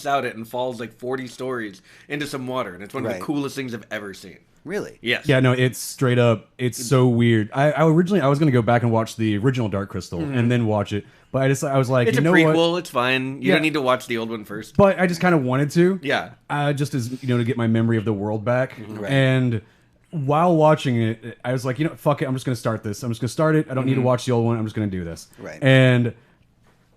out it and falls like 40 stories into some water, and it's one of the Right. coolest things I've ever seen. Really? Yes. Yeah, no, it's straight up. It's so weird. I originally I was gonna go back and watch the original Dark Crystal and then watch it, but I was like, It's you a know prequel. what? It's fine. You Yeah. don't need to watch the old one first. But I just kind of wanted to. Yeah. Just as to get my memory of the world back. Right. And while watching it, I was like, fuck it. I'm just gonna start this. I'm just gonna start it. I don't need to watch the old one. I'm just gonna do this. Right. And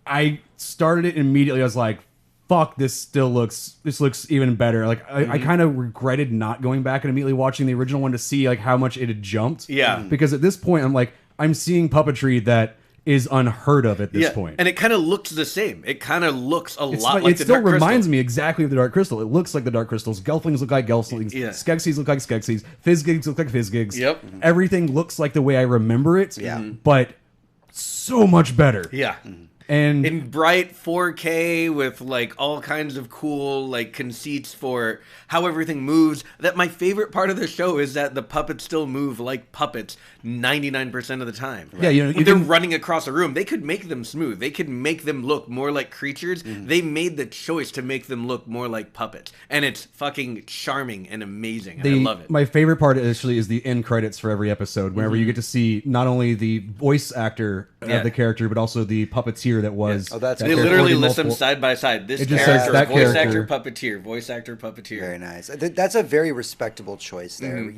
I started it immediately. I was like, fuck, this looks even better. Like I kind of regretted not going back and immediately watching the original one to see like how much it had jumped. Yeah. Because at this point, I'm like, I'm seeing puppetry that is unheard of at this Yeah. point. And it kind of looks the same. It kind of looks a It's lot like, like it the still Dark Crystal. reminds me exactly of the Dark Crystal. It looks like the Dark Crystals. Gelflings look like Gelflings. Yeah. Skeksis look like Skeksis. Fizzgigs look like Fizzgigs. Yep. Everything looks like the way I remember it. Yeah. But so much better. Yeah. And In bright 4K with like all kinds of cool like conceits for how everything moves. That my favorite part of the show is that the puppets still move like puppets 99% of the time. Yeah, you when they're can- running across a room, they could make them smooth. They could make them look more like creatures. They made the choice to make them look more like puppets, and it's fucking charming and amazing. And I love it. My favorite part actually is the end credits for every episode, whenever you get to see not only the voice actor Yeah. of the character, but also the puppeteer that was. Oh, that's that They cool. character. literally Or the list them multiple- side by side. This It just character, says that voice character. actor, puppeteer, voice actor, puppeteer. Very nice. That's a very respectable choice there.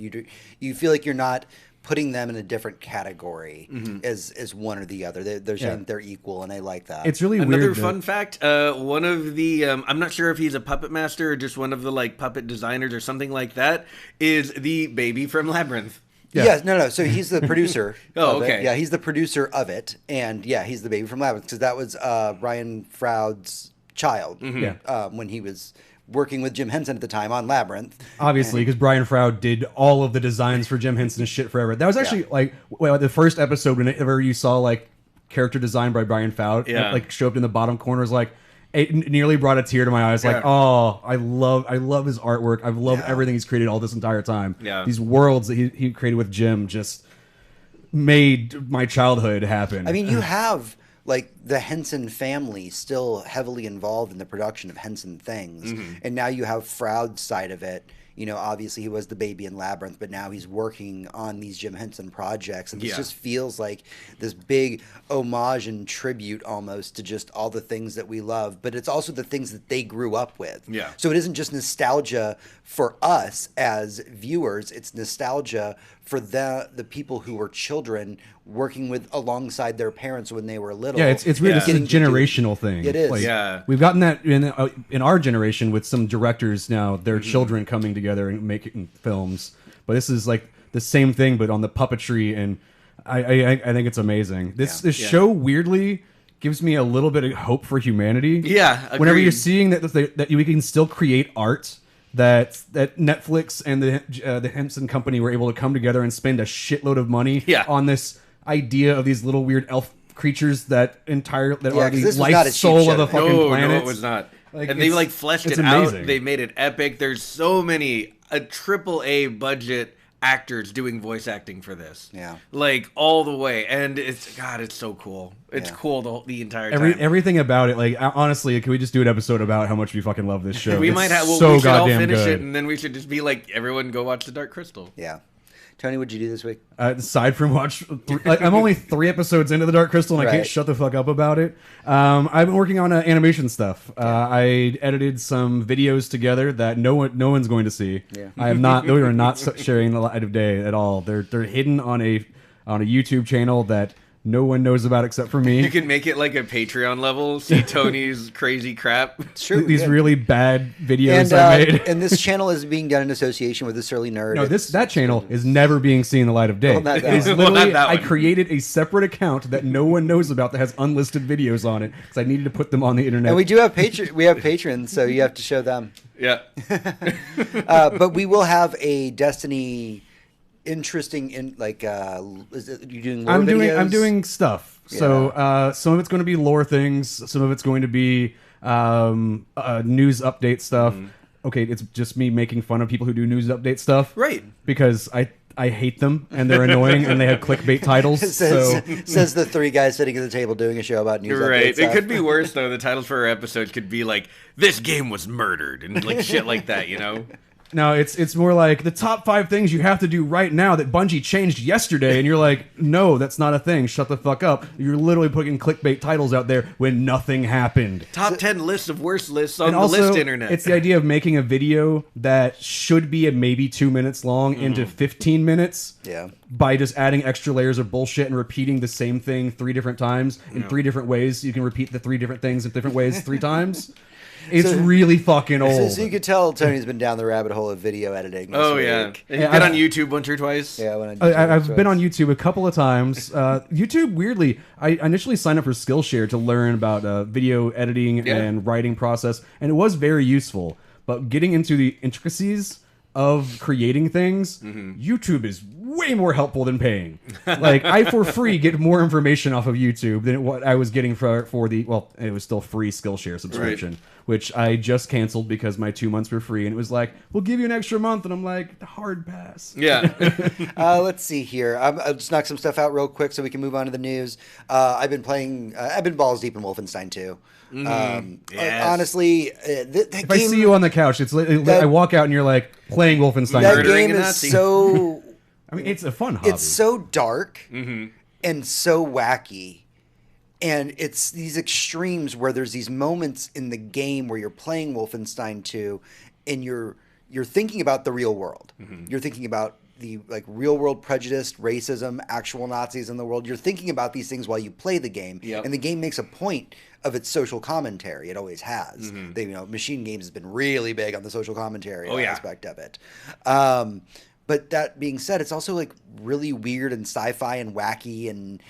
You feel like you're not putting them in a different category as one or the other. They're saying they're equal, and I like that. It's really Another weird. fun fact: one of the I'm not sure if he's a puppet master or just one of the like puppet designers or something like that. Is the baby from Labyrinth? Yeah. Yes, no. So he's the producer. Oh, of it. okay. Yeah, he's the producer of it, and yeah, he's the baby from Labyrinth because that was Brian Froud's child. Yeah. When he was working with Jim Henson at the time on Labyrinth. Obviously, because Brian Froud did all of the designs for Jim Henson's shit forever. That was actually the first episode whenever you saw like character design by Brian Froud, Yeah. like show up in the bottom corner, was like it nearly brought a tear to my eyes. Like, Yeah. oh, I love his artwork. I've loved everything he's created all this entire time. Yeah. These worlds that he created with Jim just made my childhood happen. I mean, you have like the Henson family still heavily involved in the production of Henson things, and now you have Froud's side of it. You know, obviously he was the baby in Labyrinth, but now he's working on these Jim Henson projects, and this Yeah. just feels like this big homage and tribute almost to just all the things that we love. But it's also the things that they grew up with. Yeah. So it isn't just nostalgia for us as viewers; it's nostalgia for the people who were children working with alongside their parents when they were little. yeah, it's really Yeah. this is a Getting to do- generational thing. It is. Like, Yeah. we've gotten that in our generation with some directors now. Their children coming together and making films, but this is like the same thing, but on the puppetry, and I think it's amazing. This Yeah. show weirdly gives me a little bit of hope for humanity. Yeah, whenever agreed. you're seeing that we can still create art. That Netflix and the Henson Company were able to come together and spend a shitload of money on this idea of these little weird elf creatures that are 'cause the this was not a life cheap soul show. of the fucking No, planet. no, it was not. Like, and they it's- like fleshed it's it amazing. out. They made it epic. There's so many a AAA budget actors doing voice acting for this. Yeah. like all the way, and it's so cool. It's Yeah. cool the entire time. Everything about it, like honestly, can we just do an episode about how much we fucking love this show? we It's might have. Well, so we should all goddamn finish good. it, and then we should just be like, everyone go watch the Dark Crystal. Yeah. Tony, what'd you do this week? Aside from I'm only 3 episodes into the Dark Crystal, and I can't Right. shut the fuck up about it. I've been working on animation stuff. I edited some videos together that no one's going to see. Yeah. I am not. Those are not sharing the light of day at all. They're hidden on a YouTube channel that no one knows about except for me. You can make it like a Patreon level. See Tony's crazy crap. It's true. These yeah. really bad videos and, I made. and this channel is being done in association with the Surly Nerd. No, that channel is never being seen the light of day. Well, not that It is one. Well, literally, not that I one. created a separate account that no one knows about that has unlisted videos on it because I needed to put them on the internet. And we do have we have patrons, so you have to show them. Yeah. But we will have a Destiny interesting is it, you doing lore I'm videos? doing stuff. So some of it's going to be lore things. Some of it's going to be news update stuff. Okay, it's just me making fun of people who do news update stuff. Right. Because I hate them and they're annoying and they have clickbait titles. Says the three guys sitting at the table doing a show about news. Right. It could be worse though. The titles for our episodes could be like, "This game was murdered" and like shit like that. You know. No, it's more like the top 5 things you have to do right now that Bungie changed yesterday, and you're like, no, that's not a thing. Shut the fuck up. You're literally putting clickbait titles out there when nothing happened. Top 10 lists of worst lists on the list internet. It's the idea of making a video that should be maybe 2 minutes long into 15 minutes. Yeah. By just adding extra layers of bullshit and repeating the same thing 3 different times in 3 different ways. You can repeat the 3 different things in different ways 3 times. It's really fucking old. So you could tell Tony's been down the rabbit hole of video editing. Oh, yeah. You've been on YouTube once or twice? Yeah, I've been on YouTube a couple of times. YouTube, weirdly, I initially signed up for Skillshare to learn about video editing and writing process, and it was very useful. But getting into the intricacies of creating things, YouTube is way more helpful than paying. Like, I for free get more information off of YouTube than what I was getting for the, well, it was still free Skillshare subscription, which I just canceled because my 2 months were free, and it was like, we'll give you an extra month, and I'm like, hard pass. Yeah. Let's see here. I'll just knock some stuff out real quick so we can move on to the news. I've been balls deep in Wolfenstein 2. Yes. Honestly, that If game, I see you on the couch, I walk out and you're like playing Wolfenstein. that 3. game is so... I mean, it's a fun hobby. It's so dark and so wacky. And it's these extremes where there's these moments in the game where you're playing Wolfenstein 2 and you're thinking about the real world. You're thinking about the real world prejudice, racism, actual Nazis in the world. You're thinking about these things while you play the game. Yep. And the game makes a point of its social commentary. It always has. Machine Games has been really big on the social commentary aspect of it. But that being said, it's also like really weird and sci-fi and wacky and,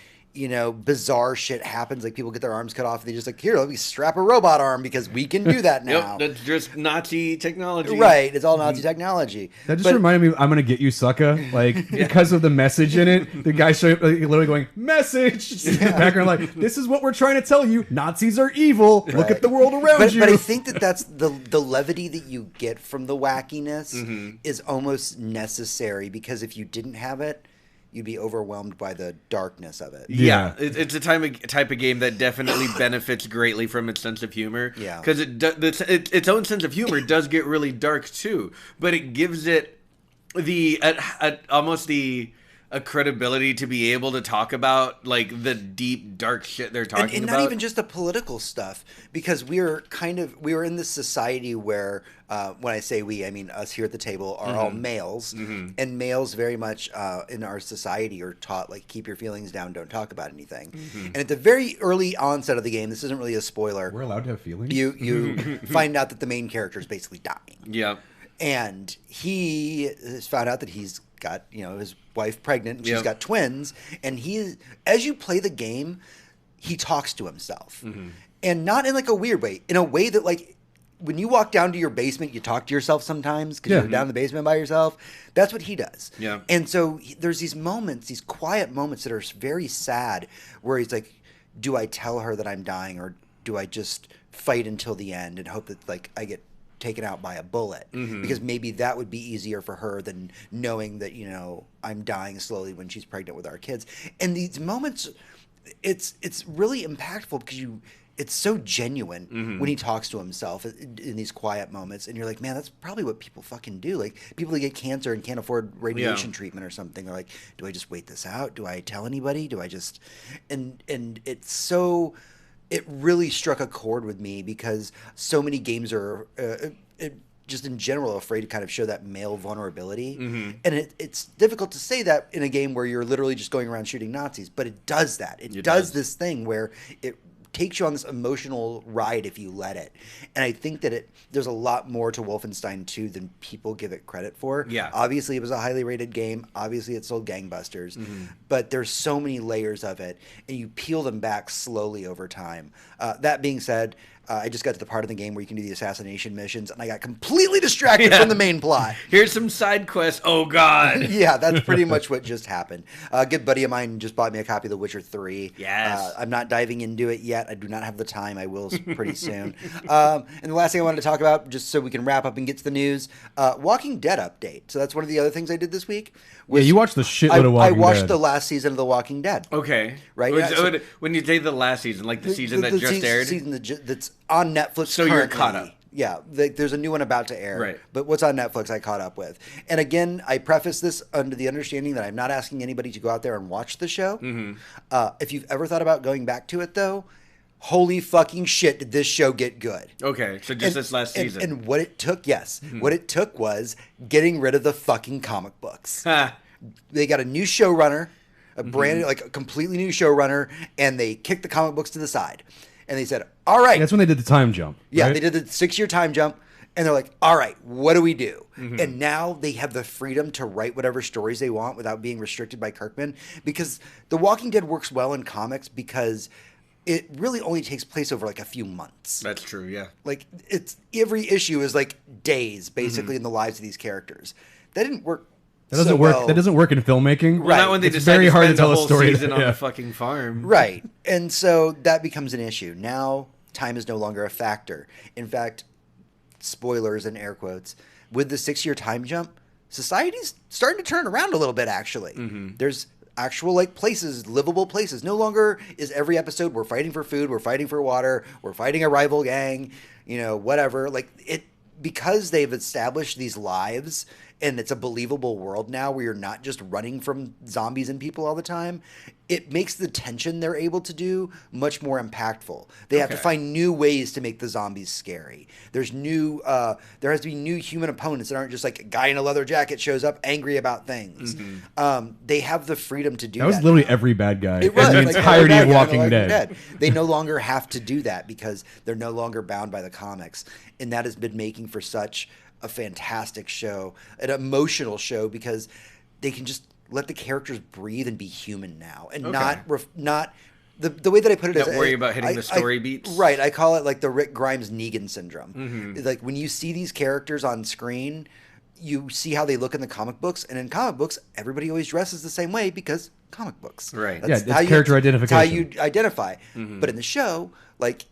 bizarre shit happens. Like people get their arms cut off and they just like, here, let me strap a robot arm because we can do that now. Yep, that's just Nazi technology. Right. It's all Nazi technology. That just reminded me, I'm going to get you, sucker. Like, because of the message in it, the guy showing up, literally going, message! In the background, like, this is what we're trying to tell you. Nazis are evil. Right. Look at the world around you. But I think that's the levity that you get from the wackiness is almost necessary, because if you didn't have it, you'd be overwhelmed by the darkness of it. Yeah, it's a type of game that definitely benefits greatly from its sense of humor. Yeah, because its own sense of humor does get really dark too, but it gives it almost a credibility to be able to talk about like the deep dark shit they're talking about, and not even just the political stuff, because we are in this society where when I say we, I mean us here at the table are all males, and males very much in our society are taught like, keep your feelings down, don't talk about anything. And at the very early onset of the game, this isn't really a spoiler, we're allowed to have feelings. You find out that the main character is basically dying. Yeah. And he has found out that he's got, his wife pregnant, and she's got twins. And as you play the game, he talks to himself. And not in like a weird way, in a way that like, when you walk down to your basement, you talk to yourself sometimes because you're down in the basement by yourself. That's what he does. Yeah. And so there's these moments, these quiet moments that are very sad, where he's like, do I tell her that I'm dying, or do I just fight until the end and hope that like I get taken out by a bullet, because maybe that would be easier for her than knowing that I'm dying slowly when she's pregnant with our kids. And these moments, it's really impactful because it's so genuine when he talks to himself in these quiet moments, and you're like, man, that's probably what people fucking do. Like people that get cancer and can't afford radiation treatment or something, they're like, do I just wait this out? Do I tell anybody? Do I just and it's so. It really struck a chord with me, because so many games are just in general afraid to kind of show that male vulnerability. And it's difficult to say that in a game where you're literally just going around shooting Nazis, but it does that. It does this thing where it takes you on this emotional ride if you let it. And I think that there's a lot more to Wolfenstein 2 than people give it credit for. Yeah. Obviously, it was a highly rated game. Obviously, it sold gangbusters. But there's so many layers of it, and you peel them back slowly over time. That being said, I just got to the part of the game where you can do the assassination missions, and I got completely distracted from the main plot. Here's some side quests. Oh, God. Yeah, that's pretty much what just happened. A good buddy of mine just bought me a copy of The Witcher 3. Yes. I'm not diving into it yet. I do not have the time. I will pretty soon. And the last thing I wanted to talk about, just so we can wrap up and get to the news, Walking Dead update. So that's one of the other things I did this week. Yeah, you watched the shitload of Walking Dead. I watched the last season of The Walking Dead. Okay. Right? When you say the last season, like the season that just aired? Season that's on Netflix So currently. You're caught up. Yeah, there's a new one about to air. Right. But what's on Netflix I caught up with. And again, I preface this under the understanding that I'm not asking anybody to go out there and watch the show. Mm-hmm. If you've ever thought about going back to it, though, holy fucking shit, did this show get good. Okay, so just this last season. And what it took, what it took was getting rid of the fucking comic books. They got a new showrunner, a brand like a completely new showrunner, and they kicked the comic books to the side. And they said, all right. That's when they did the time jump. Yeah, right? they did the 6-year time jump. And they're like, all right, what do we do? Mm-hmm. And now they have the freedom to write whatever stories they want without being restricted by Kirkman. Because The Walking Dead works well in comics because it really only takes place over like a few months. That's true, yeah. Like it's every issue is like days basically in the lives of these characters. That didn't work. That doesn't work. Well. That doesn't work in filmmaking. Well, not when they it's very hard to tell a story season on the fucking farm. Right, and so that becomes an issue. Now time is no longer a factor. In fact, spoilers in air quotes, with the 6-year time jump, society's starting to turn around a little bit. Actually, there's actual like places, livable places. No longer is every episode we're fighting for food, we're fighting for water, we're fighting a rival gang, whatever. Like it because they've established these lives. And it's a believable world now where you're not just running from zombies and people all the time. It makes the tension they're able to do much more impactful. They have to find new ways to make the zombies scary. There's there has to be new human opponents that aren't just like a guy in a leather jacket shows up angry about things. Mm-hmm. They have the freedom to do that. That was literally every bad guy in the entirety of Walking Dead. They no longer have to do that because they're no longer bound by the comics. And that has been making for such a fantastic show, an emotional show, because they can just let the characters breathe and be human now, and not the way that I put it is not worry about hitting the story beats. Right, I call it like the Rick Grimes Negan syndrome. Mm-hmm. Like when you see these characters on screen, you see how they look in the comic books, and in comic books, everybody always dresses the same way because comic books. Right. That's character identification. That's how you identify. Mm-hmm. But in the show, like,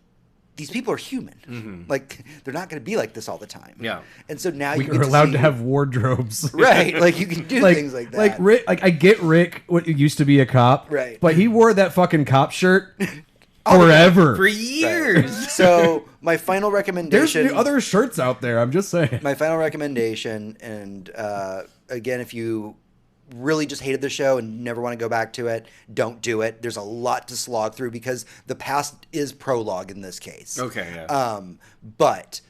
these people are human. Mm-hmm. Like, they're not going to be like this all the time. Yeah. And so now we are allowed to have wardrobes. Right. Like, you can do things like that. Like, Rick, I get Rick, what used to be a cop. Right. But he wore that fucking cop shirt forever. For years. Right. So, my final recommendation. There's other shirts out there, I'm just saying. My final recommendation, and again, if you really just hated the show and never want to go back to it, don't do it. There's a lot to slog through because the past is prologue in this case. Okay, yeah. But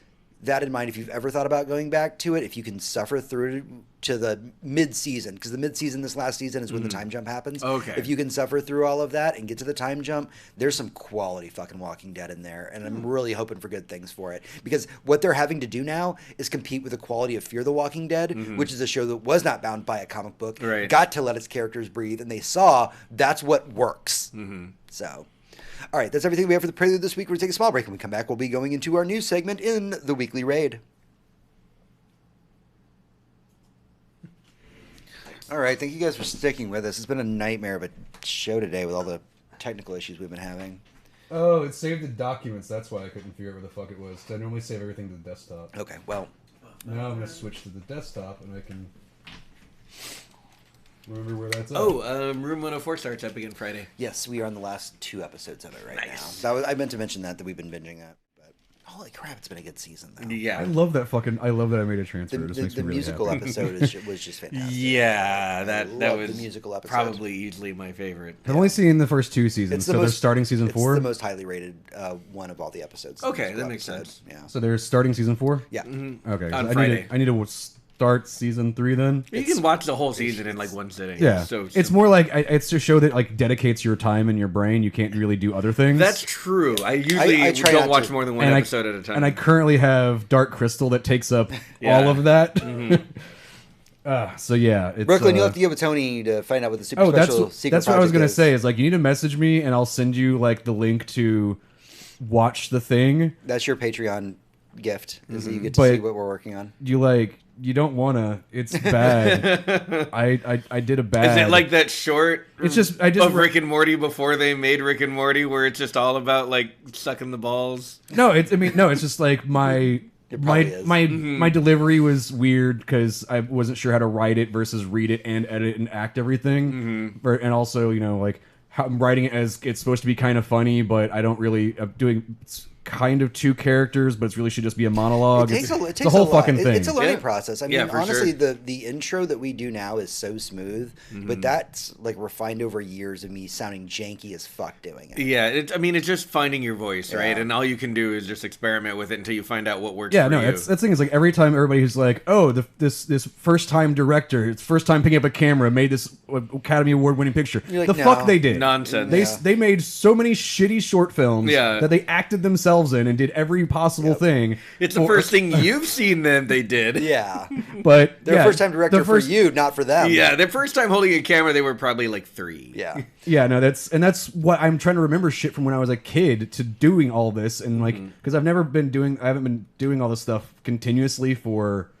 that in mind, if you've ever thought about going back to it, if you can suffer through to the mid-season, because the mid-season this last season is when the time jump happens. Okay. If you can suffer through all of that and get to the time jump, there's some quality fucking Walking Dead in there, and I'm really hoping for good things for it. Because what they're having to do now is compete with the quality of Fear the Walking Dead, which is a show that was not bound by a comic book, got to let its characters breathe, and they saw that's what works. So... All right, that's everything we have for the Prelude this week. We're going to take a small break. When we come back, we'll be going into our news segment in the Weekly Raid. All right, thank you guys for sticking with us. It's been a nightmare of a show today with all the technical issues we've been having. Oh, it saved the documents. That's why I couldn't figure out where the fuck it was. I normally save everything to the desktop. Okay, well. Now I'm going to switch to the desktop, and I can... remember where that's at. Oh, Room 104 starts up again Friday. Yes, we are on the last 2 episodes of it right now. I meant to mention that we've been binging that. But holy crap, it's been a good season, though. Yeah. I love that I made a transfer. It just makes me really musical happy. episode was just fantastic. Yeah, that was the musical episode. Probably easily my favorite. I've only seen the first 2 seasons, so they're starting season 4? It's the most highly rated one of all the episodes. Okay, that makes sense. Yeah. So they're starting season 4? Yeah. Mm-hmm. Okay. On Friday. I need to start season 3 then. You can watch the whole season in like one sitting. Yeah, it's more like it's a show that like dedicates your time and your brain. You can't really do other things. That's true. I usually don't watch more than one episode at a time. And I currently have Dark Crystal that takes up all of that. So yeah, it's, Brooklyn, you'll have to give a Tony to find out what the super special secret that's what I was gonna say. Is like you need to message me and I'll send you like the link to watch the thing. That's your Patreon gift, is that you get to see what we're working on. You don't wanna. It's bad. I did a bad. Is it like that short? It's just of Rick and Morty before they made Rick and Morty, where it's just all about like sucking the balls. No, it's just like my delivery was weird because I wasn't sure how to write it versus read it and edit and act everything, and also like how I'm writing it as it's supposed to be kind of funny, but I don't really doing. Kind of two characters, but it really should just be a monologue. It takes the whole fucking thing. It's a learning process. I mean, honestly, sure. the intro that we do now is so smooth, but that's like refined over years of me sounding janky as fuck doing it. Yeah, it's just finding your voice, right? And all you can do is just experiment with it until you find out what works. Yeah, for you. that's the thing is like every time everybody's like, oh, this first time director, it's first time picking up a camera, made this Academy Award winning picture. Like, the fuck they did nonsense. They made so many shitty short films that they acted themselves in and did every possible thing. It's the first thing you've seen them they did. Yeah. But their first time director for you, not for them. Yeah, their first time holding a camera they were probably like 3. Yeah. Yeah, no, that's what I'm trying to remember shit from when I was a kid to doing all this and like because I haven't been doing all this stuff continuously for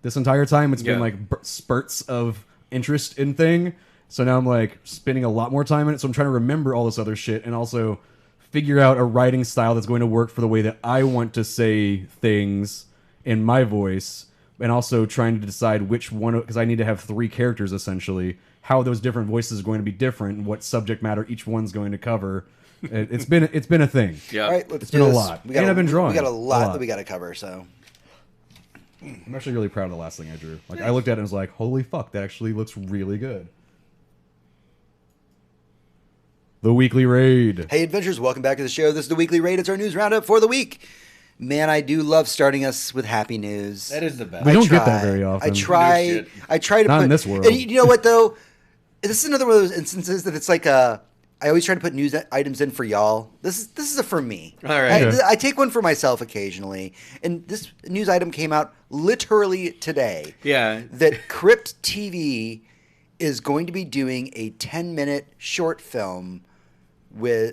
this entire time. It's been like spurts of interest in thing. So now I'm like spending a lot more time in it. So I'm trying to remember all this other shit and also figure out a writing style that's going to work for the way that I want to say things in my voice, and also trying to decide which one, because I need to have 3 characters essentially, how those different voices are going to be different and what subject matter each one's going to cover. It's been a thing. Yeah. All right, let's it's do been this. a lot. And I've been drawing. We got a lot that we got to cover, so. I'm actually really proud of the last thing I drew. Like I looked at it and was like, holy fuck, that actually looks really good. The Weekly Raid. Hey, adventurers, welcome back to the show. This is the Weekly Raid. It's our news roundup for the week. Man, I do love starting us with happy news. That is the best. We don't get that very often. I try to Not put... in this world. And you know what, though? This is another one of those instances that it's like I always try to put news items in for y'all. This is a for me. All right. I take one for myself occasionally. And this news item came out literally today. Yeah. That Crypt TV is going to be doing a 10-minute short film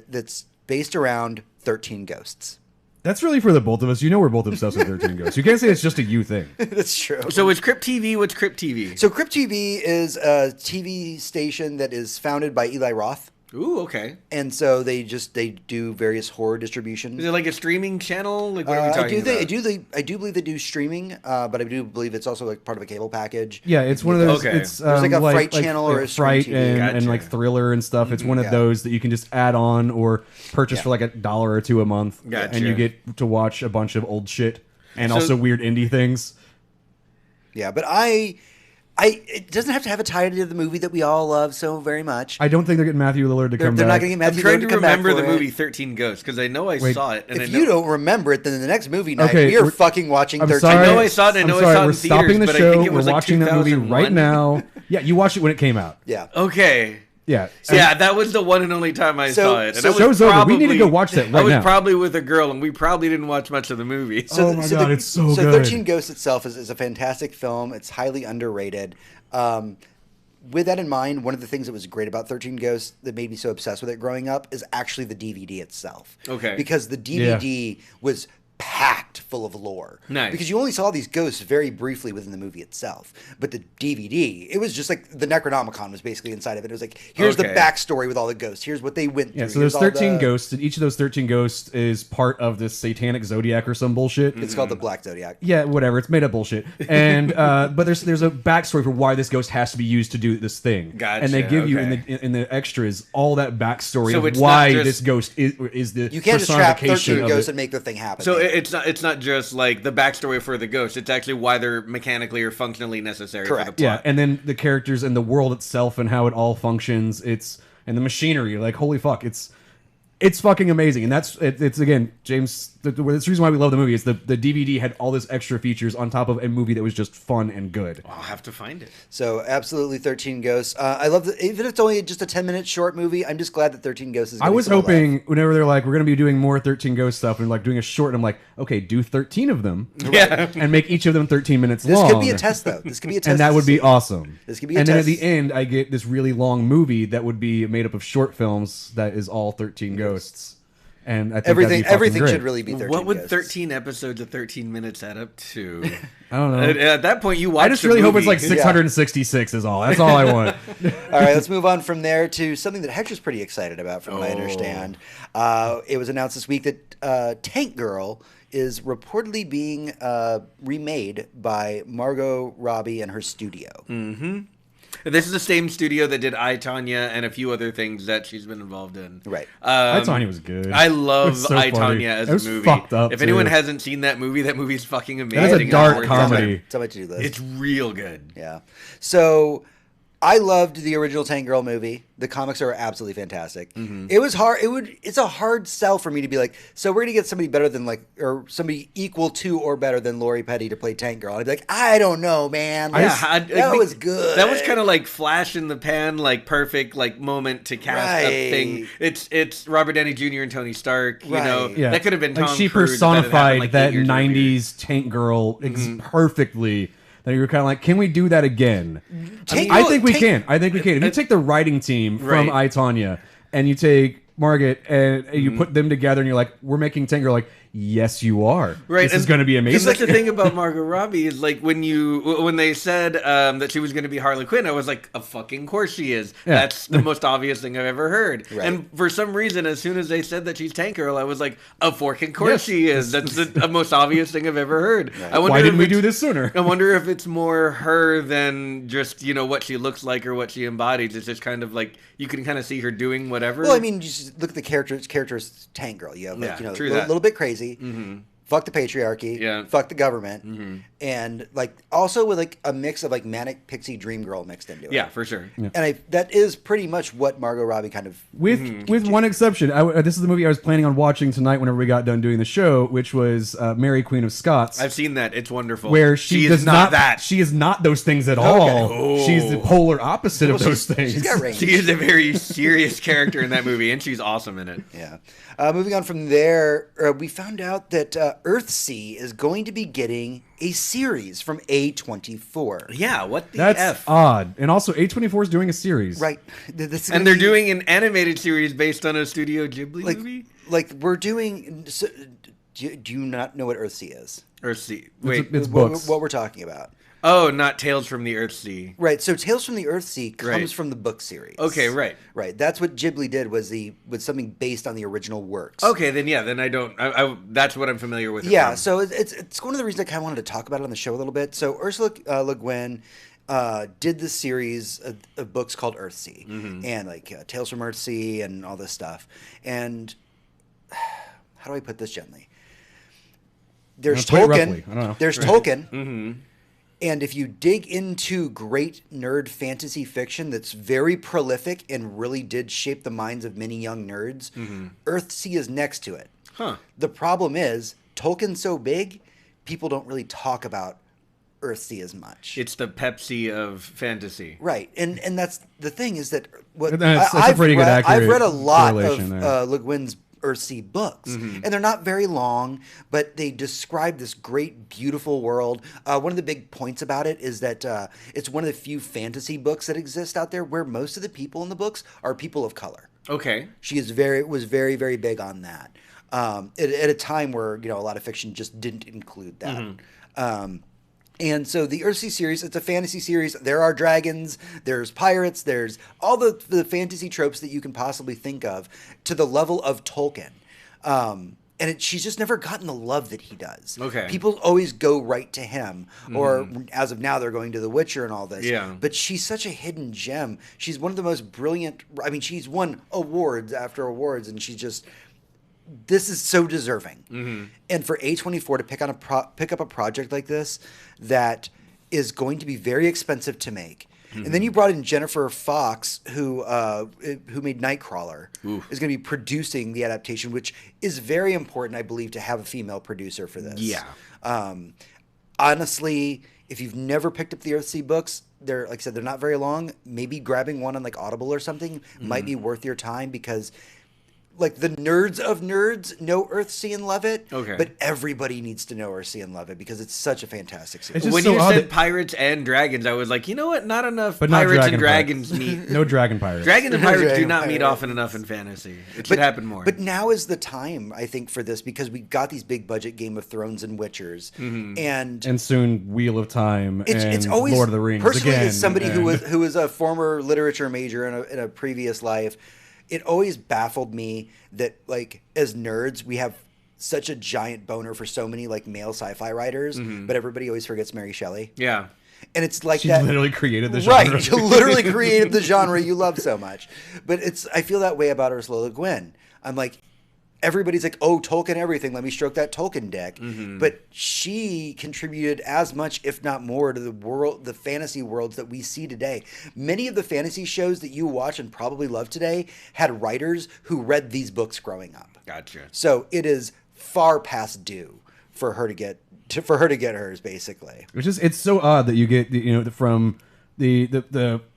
that's based around 13 ghosts. That's really for the both of us. You know we're both obsessed with 13 Ghosts. You can't say it's just a you thing. That's true. So it's Crypt TV. What's Crypt TV? So Crypt TV is a TV station that is founded by Eli Roth. Ooh, okay. And so they do various horror distributions. Is it like a streaming channel? Like what are we talking about? I do believe they do streaming, but I do believe it's also like part of a cable package. Yeah, it's one of those. Okay. It's There's like a Fright channel or a Fright Stream TV. and like Thriller and stuff. It's one of those that you can just add on or purchase for like $1 or $2 a month, and you get to watch a bunch of old shit and also weird indie things. Yeah, but it doesn't have to have a tie to the movie that we all love so very much. I don't think they're getting Matthew Lillard to come back. They're not going to get Matthew I'm Lillard trying to to come back remember for the it. movie 13 Ghosts because I know I saw it. And If you don't remember it, then the next movie night, Okay, we are we're- fucking watching I'm 13 sorry. I know I Ghosts. saw it. I know I'm I sorry. saw it We're in stopping theaters, the but I show. think it We're was like watching that movie 2001. right now. Yeah, you watched it when it came out. Yeah. Okay. Yeah. Yeah, that was the one and only time I saw it. And so I was show's over. We need to go watch that right I was now. probably with a girl, and we probably didn't watch much of the movie. Oh my God, it's so So good. 13 Ghosts itself is a fantastic film. It's highly underrated. With that in mind, one of the things that was great about 13 Ghosts that made me so obsessed with it growing up is actually the DVD itself. Okay. Because the DVD was packed full of lore. Nice. Because you only saw these ghosts very briefly within the movie itself. But the DVD, it was just like the Necronomicon was basically inside of it. It was like, here's the backstory with all the ghosts. Here's what they went through. Yeah, so there's 13 ghosts, and each of those 13 ghosts is part of this satanic zodiac or some bullshit. It's called the Black Zodiac. Yeah, whatever. It's made up bullshit. And but there's a backstory for why this ghost has to be used to do this thing. Gotcha, And they give you okay. in the extras all that backstory So of it's why not just- this ghost is the You can't just trap personification 13 of ghosts it. and make the thing happen. So it's not just like the backstory for the ghost. It's actually why they're mechanically or functionally necessary for the Correct. Yeah, plot. and then the characters and the world itself and how it all functions. And the machinery. Like holy fuck, it's fucking amazing. And it's again, James. That's the reason why we love the movie. Is the DVD had all this extra features on top of a movie that was just fun and good. I'll have to find it. So absolutely 13 Ghosts. I love that even if it's only just a 10-minute short movie, I'm just glad that 13 Ghosts is I getting was some love. hoping whenever they're like, we're going to be doing more 13 Ghost stuff and like doing a short, and I'm like, okay, do 13 of them. Yeah. And make each of them 13 minutes This long. could be a test, though. This could be a test. And that to would be see. awesome. This could be a And then at test. the end, I get this really long movie that would be made up of short films that is all 13 Ghosts. And I think everything should really be 13 What would Ghosts. 13 episodes of 13 minutes add up to? I don't know. At that point, you watch. I just really hope it's like 666 is all. That's all I want. All right, let's move on from there to something that Hector's pretty excited about, from what I understand. It was announced this week that Tank Girl is reportedly being remade by Margot Robbie and her studio. Mm-hmm. This is the same studio that did I, Tonya and a few other things that she's been involved in. Right. I, Tonya was good. I love so I, funny. Tonya as It was a movie. fucked up, if anyone too. hasn't seen that movie's fucking amazing. That is a dark It's worth comedy. it. It's on my to-do list. It's real good. Yeah. So I loved the original Tank Girl movie. The comics are absolutely fantastic. Mm-hmm. It was hard. It's a hard sell for me to be like, so we're gonna get somebody better than or somebody equal to or better than Lori Petty to play Tank Girl. I'd be like, I don't know, man. That was good. That was kind of like flash in the pan, like perfect, like moment to cast a thing. It's Robert Downey Jr. and Tony Stark. You know, Yeah. that could have been Tom Like she Cruise. personified that 8 years earlier. 90s Tank Girl perfectly. That you were kind of like, can we do that again? I think we can. If you take the writing team from Right. I, Tonya and you take Margaret and you put them together and you're like, we're making Tank Girl, like, yes, you are. Right, This is going to be amazing. Because that's the thing about Margot Robbie is like when they said that she was going to be Harley Quinn, I was like, of fucking course she is. Yeah. That's the most obvious thing I've ever heard. Right. And for some reason, as soon as they said that she's Tank Girl, I was like, of fucking course Yes. she is. That's the most obvious thing I've ever heard. Right. I wonder Why didn't if we it's- do this sooner? I wonder if it's more her than just what she looks like or what she embodies. It's just kind of like you can kind of see her doing whatever. Well, I mean, you just look at the character's Tank Girl. You have true a that. little bit crazy. Fuck the patriarchy. Yeah. Fuck the government. And like also with like a mix of like manic pixie dream girl mixed into it. yeah, for sure. And that is pretty much what Margot Robbie kind of. With one exception. This is the movie I was planning on watching tonight whenever we got done doing the show, which was Mary Queen of Scots. I've seen that. It's wonderful. Where she is does not that. She is not those things at all. Oh. She's the polar opposite of those things. She's got range. She is a very serious character in that movie, and she's awesome in it. Yeah. Moving on from there, we found out that Earthsea is going to be getting a series from A24. Yeah, what the That's F? odd. And also, A24 is doing a series. Right. This is And gonna they're be- doing an animated series based on a Studio Ghibli movie? Like we're doing. So, do you not know what Earthsea is? Or see. Wait. It's books. What we're talking about. Oh, not Tales from the Earthsea. Right. So Tales from the Earthsea comes Right. from the book series. Okay, right. Right. That's what Ghibli did was something based on the original works. Okay, then I don't. That's what I'm familiar with. it Yeah, from. so it's one of the reasons I kind of wanted to talk about it on the show a little bit. So Ursula Le Guin did this series of books called Earthsea, and like Tales from Earthsea and all this stuff. And how do I put this gently? There's Put it Tolkien. roughly. I don't know. There's Tolkien. And if you dig into great nerd fantasy fiction that's very prolific and really did shape the minds of many young nerds, Earthsea is next to it. Huh. The problem is Tolkien's so big, people don't really talk about Earthsea as much. It's the Pepsi of fantasy. Right, and that's the thing is that what That's a I've pretty good read, I've read a accurate lot correlation of there. Le Guin's Earthsea books, and they're not very long, but they describe this great, beautiful world. One of the big points about it is that it's one of the few fantasy books that exist out there where most of the people in the books are people of color. Okay. She was very, very big on that. At a time where a lot of fiction just didn't include that. And so the Earthsea series, it's a fantasy series. There are dragons, there's pirates, there's all the fantasy tropes that you can possibly think of to the level of Tolkien. And she's just never gotten the love that he does. Okay. People always go right to him, or as of now, they're going to The Witcher and all this. Yeah. But she's such a hidden gem. She's one of the most brilliant. I mean, she's won awards after awards, and she's just. This is so deserving. And for A24 to pick up a project like this that is going to be very expensive to make. And then you brought in Jennifer Fox, who made Nightcrawler, is going to be producing the adaptation, which is very important, I believe, to have a female producer for this. Yeah. Honestly, if you've never picked up the Earthsea books, they're like I said, they're not very long. Maybe grabbing one on like Audible or something might be worth your time because like the nerds of nerds know Earth, See, and Love It. Okay. But everybody needs to know Earth, See, and Love It because it's such a fantastic series. It's When so you odd said that- pirates and dragons, I was like, you know what? Not enough But not pirates and dragon dragons meet. No dragon pirates. Dragons and pirates do Dragon not meet pirates. often enough in fantasy. It should happen more. But now is the time, I think, for this because we got these big budget Game of Thrones and Witchers, And soon Wheel of Time it's and always Lord of the Rings personally again. as somebody and- who was a former literature major in a previous life, it always baffled me that like as nerds we have such a giant boner for so many like male sci-fi writers, but everybody always forgets Mary Shelley. yeah. And it's like She that literally created the genre. right. She literally created the genre you love so much. But I feel that way about Ursula Le Guin. I'm like, everybody's like, oh, Tolkien everything. Let me stroke that Tolkien dick. But she contributed as much, if not more, to the fantasy worlds that we see today. Many of the fantasy shows that you watch and probably love today had writers who read these books growing up. Gotcha. So it is far past due for her to get hers, basically. Which is, it's so odd that you get from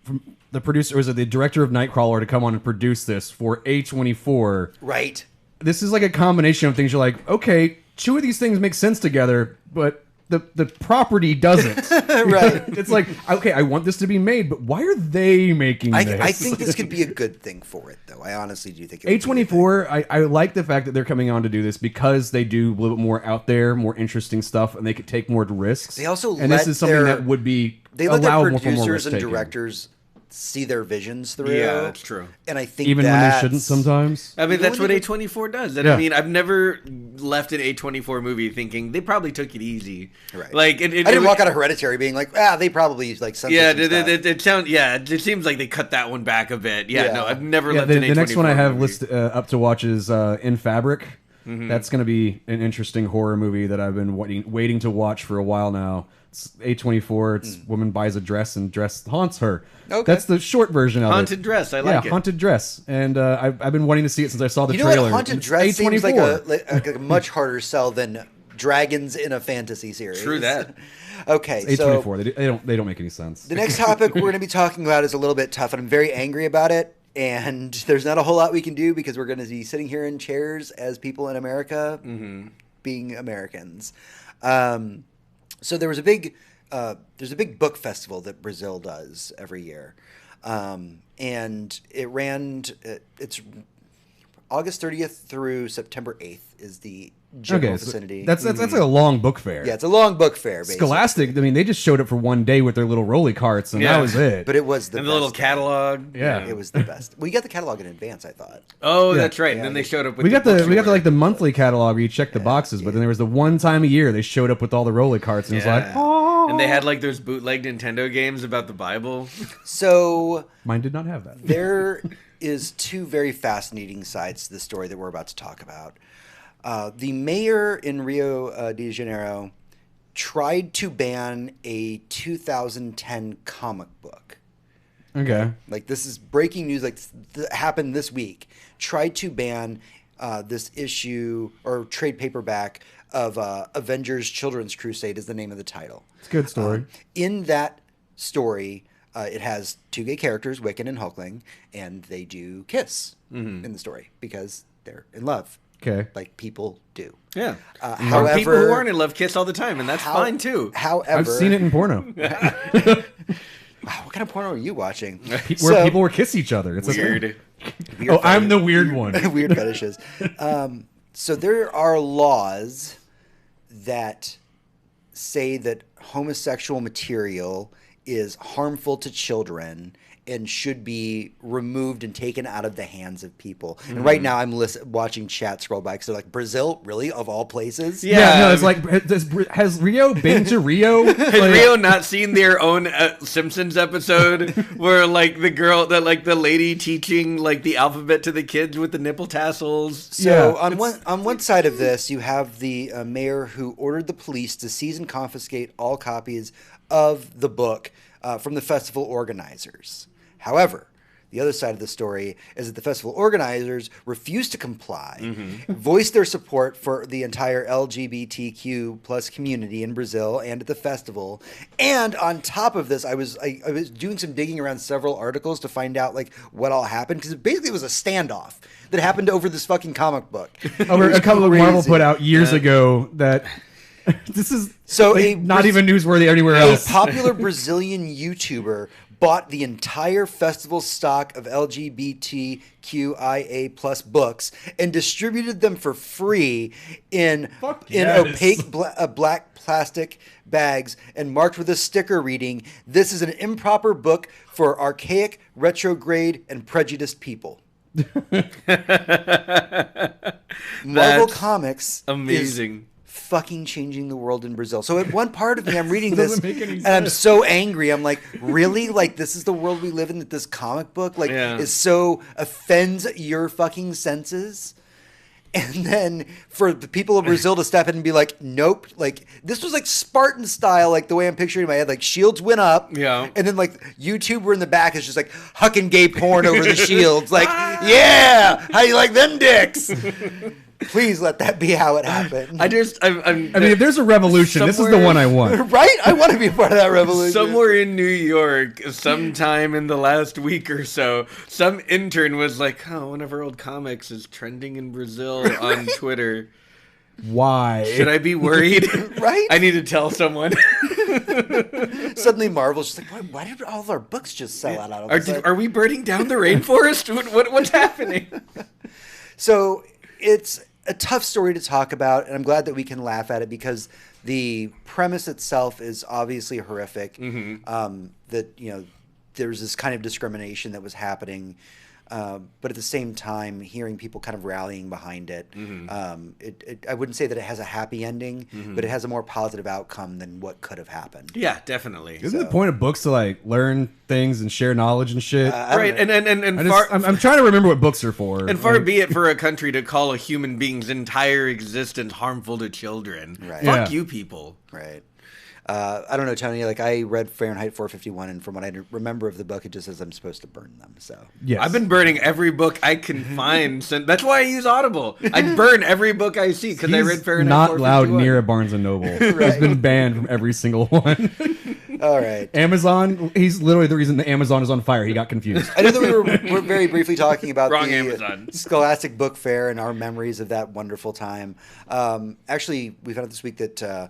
from the producer, or is it the director of Nightcrawler, to come on and produce this for A24. Right. This is like a combination of things. You're like, okay, two of these things make sense together, but the property doesn't. Right. It's like, okay, I want this to be made, but why are they making this? I think this could be a good thing for it, though. I honestly do think it would be a good thing. A24, I like the fact that they're coming on to do this because they do a little bit more out there, more interesting stuff, and they could take more risks. They also and this let is something their- that would be They let their allowed more for more producers and risk-taking. directors see their visions through. Yeah, that's true. And I think Even when they that's- shouldn't sometimes. I mean, You that's know what what A24 does. And Yeah. I mean, I've never left an A24 movie thinking they probably took it easy. Right. Like, I didn't walk out of Hereditary being like, they probably like censored Yeah, some stuff. it sounds. Yeah, it seems like they cut that one back a bit. Yeah, Yeah. no, I've never Yeah, left the an A24 next one I have movie. list up to watch is In Fabric. That's going to be an interesting horror movie that I've been waiting to watch for a while now. It's A24. It's woman buys a dress and dress haunts her. Okay. That's the short version of Haunted it. Dress. I like it. Haunted Dress, and I've been wanting to see it since I saw the You know trailer. what? Haunted It's Dress seems like A24. a much harder sell than dragons in a fantasy series. True that. Okay, It's so A24. They don't make any sense. the next topic we're going to be talking about is a little bit tough, and I'm very angry about it. And there's not a whole lot we can do because we're going to be sitting here in chairs as people in America, being Americans. So there was there's a big book festival that Brazil does every year, and it ran. It's August 30th through September 8th is the general so vicinity. that's like a long book fair. Yeah, it's a long book fair. Basically. Scholastic. I mean, they just showed up for one day with their little rolly carts, and Yeah. that was it. But it was the And best the little day. catalog. Yeah. It was the best. Well, you got the catalog in advance, I thought. Oh, Yeah. that's right. Yeah, And then they showed up with we got books the you ordered. monthly catalog where you check the boxes, but then there was the one time a year they showed up with all the rolly carts, and it was like, Yeah. oh. And they had like those bootleg Nintendo games about the Bible. So Mine did not have that. there is two very fascinating sides to the story that we're about to talk about. The mayor in Rio de Janeiro tried to ban a 2010 comic book. Okay. Like, this is breaking news, like, happened this week. Tried to ban this issue or trade paperback of Avengers Children's Crusade is the name of the title. It's a good story. In that story, it has two gay characters, Wiccan and Hulkling, and they do kiss in the story because they're in love. Okay. Like people do. Yeah. However, people who aren't in love kiss all the time, and that's fine too. However, I've seen it in porno Wow, what kind of porno are you watching? where people were kiss each other. It's Weird. Oh, I'm the weird one. weird fetishes. So there are laws that say that homosexual material is harmful to children and should be removed and taken out of the hands of people. And right now I'm watching chat scroll by because they're like, Brazil? Really? Of all places? Yeah, no, I it's mean- like, has Rio been to Rio? Has Rio not seen their own Simpsons episode where like the girl, the lady teaching like the alphabet to the kids with the nipple tassels? So Yeah, on one side of this, you have the mayor who ordered the police to seize and confiscate all copies of the book from the festival organizers. However, The other side of the story is that the festival organizers refused to comply, voiced their support for the entire LGBTQ plus community in Brazil and at the festival. And on top of this, I was doing some digging around several articles to find out like what all happened, because basically it was a standoff that happened over this fucking comic book. Over a couple of Marvel put out years ago that this is so not even newsworthy anywhere else. A popular Brazilian YouTuber bought the entire festival stock of LGBTQIA plus books and distributed them for free in opaque black plastic bags and marked with a sticker reading, "This is an improper book for archaic, retrograde, and prejudiced people." Marvel Comics amazing. Fucking changing the world in Brazil. So at one part of me, I'm reading this and I'm so angry. I'm like, really? Like, this is the world we live in, that this comic book is so offends your fucking senses? And then for the people of Brazil to step in and be like, nope. Like, this was like Spartan style, like the way I'm picturing in my head. Like, shields went up. Yeah. And then like YouTuber in the back is just like hucking gay porn over the shields. Like, yeah, how you like them dicks? Please let that be how it happened. I mean, if there's a revolution, this is the one I want. Right? I want to be a part of that revolution. Somewhere in New York, sometime in the last week or so, some intern was like, oh, one of our old comics is trending in Brazil on Twitter. Why? Should I be worried? Right? I need to tell someone. Suddenly Marvel's just like, why did all of our books just sell out of this? Are we burning down the rainforest? What's happening? So it's a tough story to talk about, and I'm glad that we can laugh at it because the premise itself is obviously horrific. That, you know, there's this kind of discrimination that was happening, but at the same time, hearing people kind of rallying behind it, I wouldn't say that it has a happy ending, but it has a more positive outcome than what could have happened. Yeah, definitely. Isn't the point of books to like learn things and share knowledge and shit? Right, I'm trying to remember what books are for. And far be it for a country to call a human being's entire existence harmful to children. Right. Fuck you people. Right. I don't know, Tony. Like, I read Fahrenheit 451, and from what I remember of the book, it just says I'm supposed to burn them. So yes. I've been burning every book I can find. That's why I use Audible. I burn every book I see because I read Fahrenheit 451. Not allowed near a Barnes and Noble. He's been banned from every single one. All right. Amazon. He's literally the reason the Amazon is on fire. He got confused. I know that we were very briefly talking about Wrong the Amazon. Scholastic Book Fair and our memories of that wonderful time. Actually, we found out this week that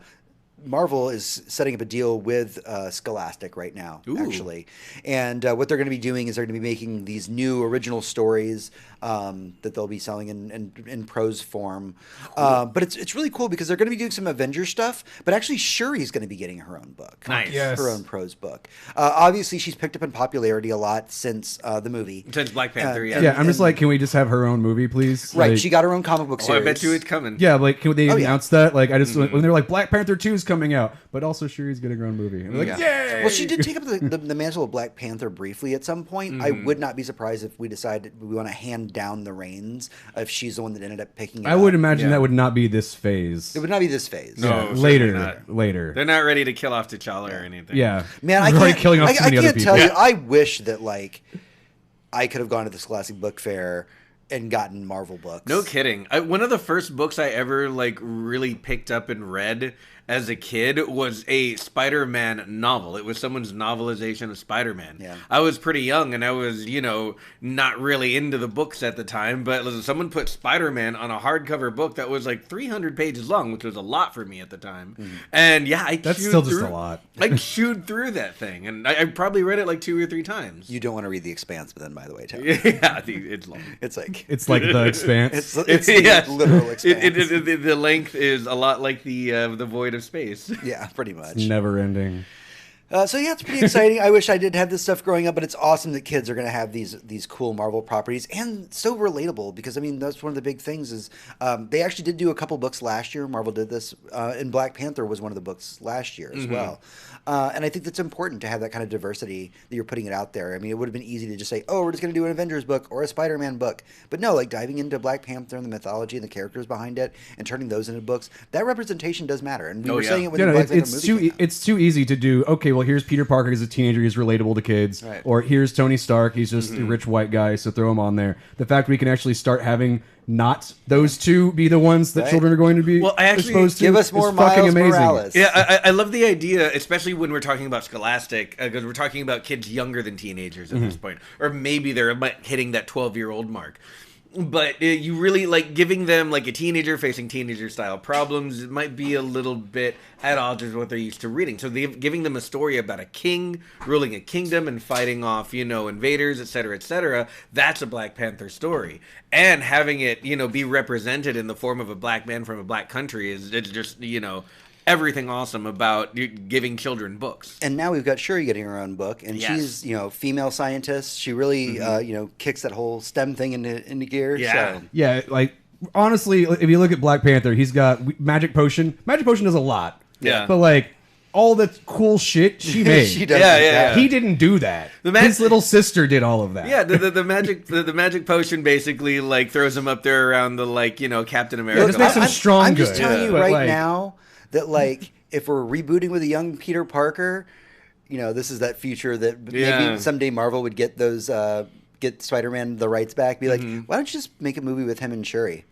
Marvel is setting up a deal with Scholastic right now, actually. And what they're going to be doing is they're going to be making these new original stories that they'll be selling in prose form. Cool. But it's really cool because they're going to be doing some Avengers stuff, but actually Shuri's going to be getting her own book. Nice. Yes. Her own prose book. Obviously, she's picked up in popularity a lot since the movie. Since Black Panther, yeah. I'm just like, can we just have her own movie, please? Right. Like, she got her own comic book series. I bet you it's coming. Yeah, like, can they announce that? Like, I just, when they're like, Black Panther 2 is coming out, but also Shuri's getting her own movie. I'm like, yay! Well, she did take up the mantle of Black Panther briefly at some point. I would not be surprised if we decided we want to hand down the reins if she's the one that ended up picking it up. I would imagine that would not be this phase. It would not be this phase. No, later. They're not ready to kill off T'Challa or anything. Yeah. Man, I can't tell you. I wish that, like, I could have gone to the Scholastic Book Fair and gotten Marvel books. No kidding. One of the first books I ever, like, really picked up and read as a kid was a Spider-Man novel. It was someone's novelization of Spider-Man. Yeah. I was pretty young and I was, not really into the books at the time, but someone put Spider-Man on a hardcover book that was like 300 pages long, which was a lot for me at the time. And yeah, that's still just a lot. I chewed through that thing and I probably read it like 2 or 3 times. You don't want to read The Expanse, but then, by the way, Tony. Yeah, it's long. It's like The Expanse. It's the literal Expanse. The length is a lot like the Void of Space. Yeah, pretty much. It's never ending. So yeah, it's pretty exciting. I wish I did have this stuff growing up, but it's awesome that kids are going to have these cool Marvel properties and so relatable because I mean that's one of the big things is they actually did do a couple books last year. Marvel did this, and Black Panther was one of the books last year as well. And I think that's important to have that kind of diversity that you're putting it out there. I mean, it would have been easy to just say, oh, we're just going to do an Avengers book or a Spider-Man book, but no, like diving into Black Panther and the mythology and the characters behind it and turning those into books. That representation does matter, and we were saying it when the Black Panther movie came out. It's too easy to do. Okay, well, here's Peter Parker as a teenager, he's relatable to kids, Right. or here's Tony Stark, he's just a rich white guy, so throw him on there. The fact we can actually start having not those two be the ones that Right. children are going to be Well, I actually- exposed to Give us more is fucking Miles amazing. Morales. Yeah, I love the idea, especially when we're talking about Scholastic, because we're talking about kids younger than teenagers at this point, or maybe they're hitting that 12-year-old mark. But you really like giving them like a teenager facing teenager style problems. It might be a little bit at odds with what they're used to reading. So giving them a story about a king ruling a kingdom and fighting off, invaders, etc., etc. That's a Black Panther story. And having it, be represented in the form of a black man from a black country it's just, everything awesome about giving children books. And now we've got Shuri getting her own book, and Yes. she's female scientist. She really kicks that whole STEM thing into gear. Yeah. So. Yeah, like honestly, if you look at Black Panther, he's got Magic Potion. Magic Potion does a lot. Yeah. But like all the cool shit she made. She does. Yeah, exactly. yeah. He didn't do that. His little sister did all of that. Yeah, the magic potion basically like throws him up there around the Captain Yeah, America. this makes him strong. I'm just good. telling you But, right like, now that if we're rebooting with a young Peter Parker, this is that future that Yeah. maybe someday Marvel would get those get Spider-Man the rights back. Be like, Mm-hmm. why don't you just make a movie with him and Shuri?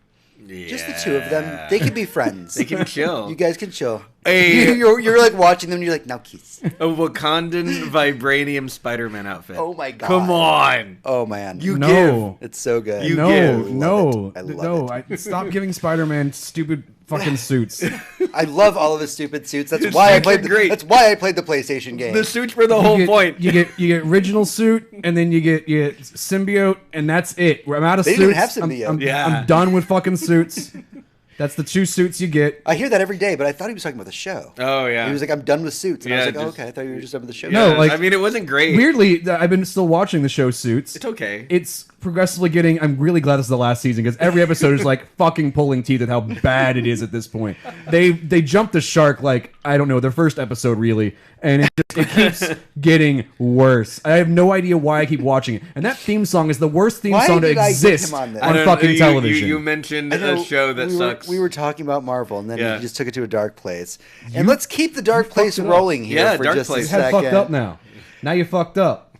Just the two of them. They could be friends. They can chill. You guys can chill. Hey. You're like watching them and you're like, now kiss. A Wakandan vibranium Spider-Man outfit. Oh my God. Come on. Oh man. You No. It's so good. You no, give. no, I love it. Stop giving Spider-Man stupid fucking suits. I love all of his stupid suits. That's His why I suits are played. great. That's why I played the PlayStation game. The suits were the whole point. You get original suit, and then you get symbiote, and that's it. I'm out of They suits. didn't have symbiote. I'm Yeah. done with fucking suits. That's the 2 suits you get. I hear that every day, but I thought he was talking about the show. Oh yeah. He was like, "I'm done with suits," and I Yeah, was like, "Oh, just- okay." I thought you were just done with the show. No, like- I mean, it wasn't great. Weirdly, I've been still watching the show Suits. It's okay. It's progressively getting. I'm really glad this is the last season because every episode is like fucking pulling teeth at how bad it is at this point. They jumped the shark like I don't know their first episode really, and it keeps getting worse. I have no idea why I keep watching it. And that theme song is the worst theme Why song to did I get exist him on this? I on don't know, fucking television. You mentioned I know a show that we sucks. We were talking about Marvel, and then Yeah. you just took it to a dark place. And let's keep the dark place fucked it up. rolling here Yeah, for dark just place. a Your head second. fucked up now. Now you fucked up.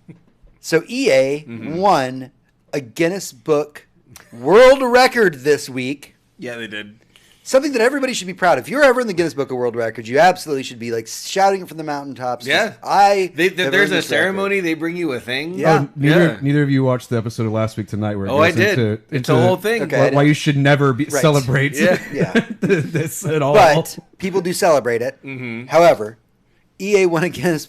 So EA Mm-hmm. won a Guinness Book World Record this week. Yeah, they did. Something that everybody should be proud of. If you're ever in the Guinness Book of World Records, you absolutely should be like shouting it from the mountaintops. Yeah. have There's earned a this ceremony. record. They bring you a thing. Yeah. Neither of you watched the episode of last week tonight where it Oh, goes I did. into It's a whole thing. Okay. why you should never Right. celebrate Yeah. Yeah. this at all. But people do celebrate it. Mm-hmm. However, EA won a Guinness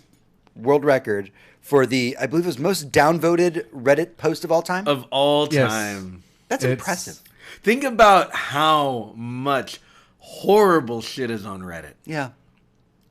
World Record for the, I believe it was most downvoted Reddit post of all time. Of all Yes. time. That's It's- impressive. Think about how much horrible shit is on Reddit. Yeah.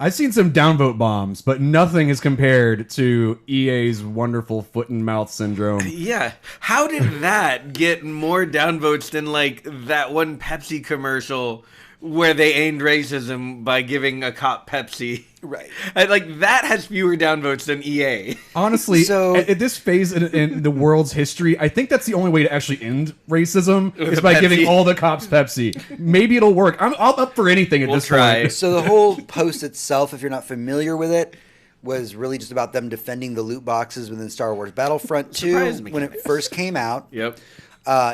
I've seen some downvote bombs, but nothing is compared to EA's wonderful foot and mouth syndrome. Yeah. How did that get more downvotes than like that one Pepsi commercial where they aimed racism by giving a cop Pepsi? Right. And, like that has fewer downvotes than EA. Honestly, So- at this phase in the world's history, I think that's the only way to actually end racism is a by Pepsi. giving all the cops Pepsi. Maybe it'll work. I'm up for anything at We'll this try. point. So the whole post itself, if you're not familiar with it, was really just about them defending the loot boxes within Star Wars Battlefront 2 Surprise when it mechanics. first came out. Yep.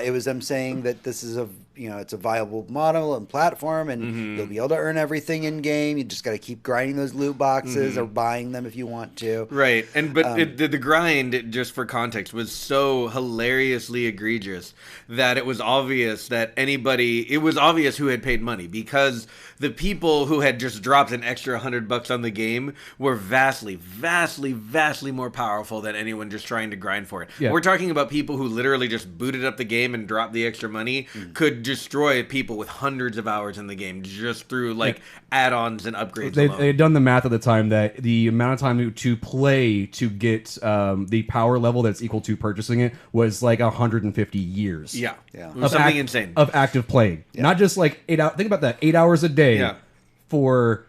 It was them saying that this is it's a viable model and platform, and you'll be able to earn everything in game. You just got to keep grinding those loot boxes or buying them if you want to. Right, the grind, just for context, was so hilariously egregious that it was obvious who had paid money, because the people who had just dropped an extra $100 on the game were vastly, vastly, vastly more powerful than anyone just trying to grind for it. Yeah. We're talking about people who literally just booted up the game and dropped the extra money, could destroy people with hundreds of hours in the game just through add-ons and upgrades They alone. had done the math at the time that the amount of time to play to get the power level that's equal to purchasing it was like 150 years. Yeah. Yeah. It was something insane. Of active playing. Not just like 8 hours. Think about that. 8 hours a day Yeah. for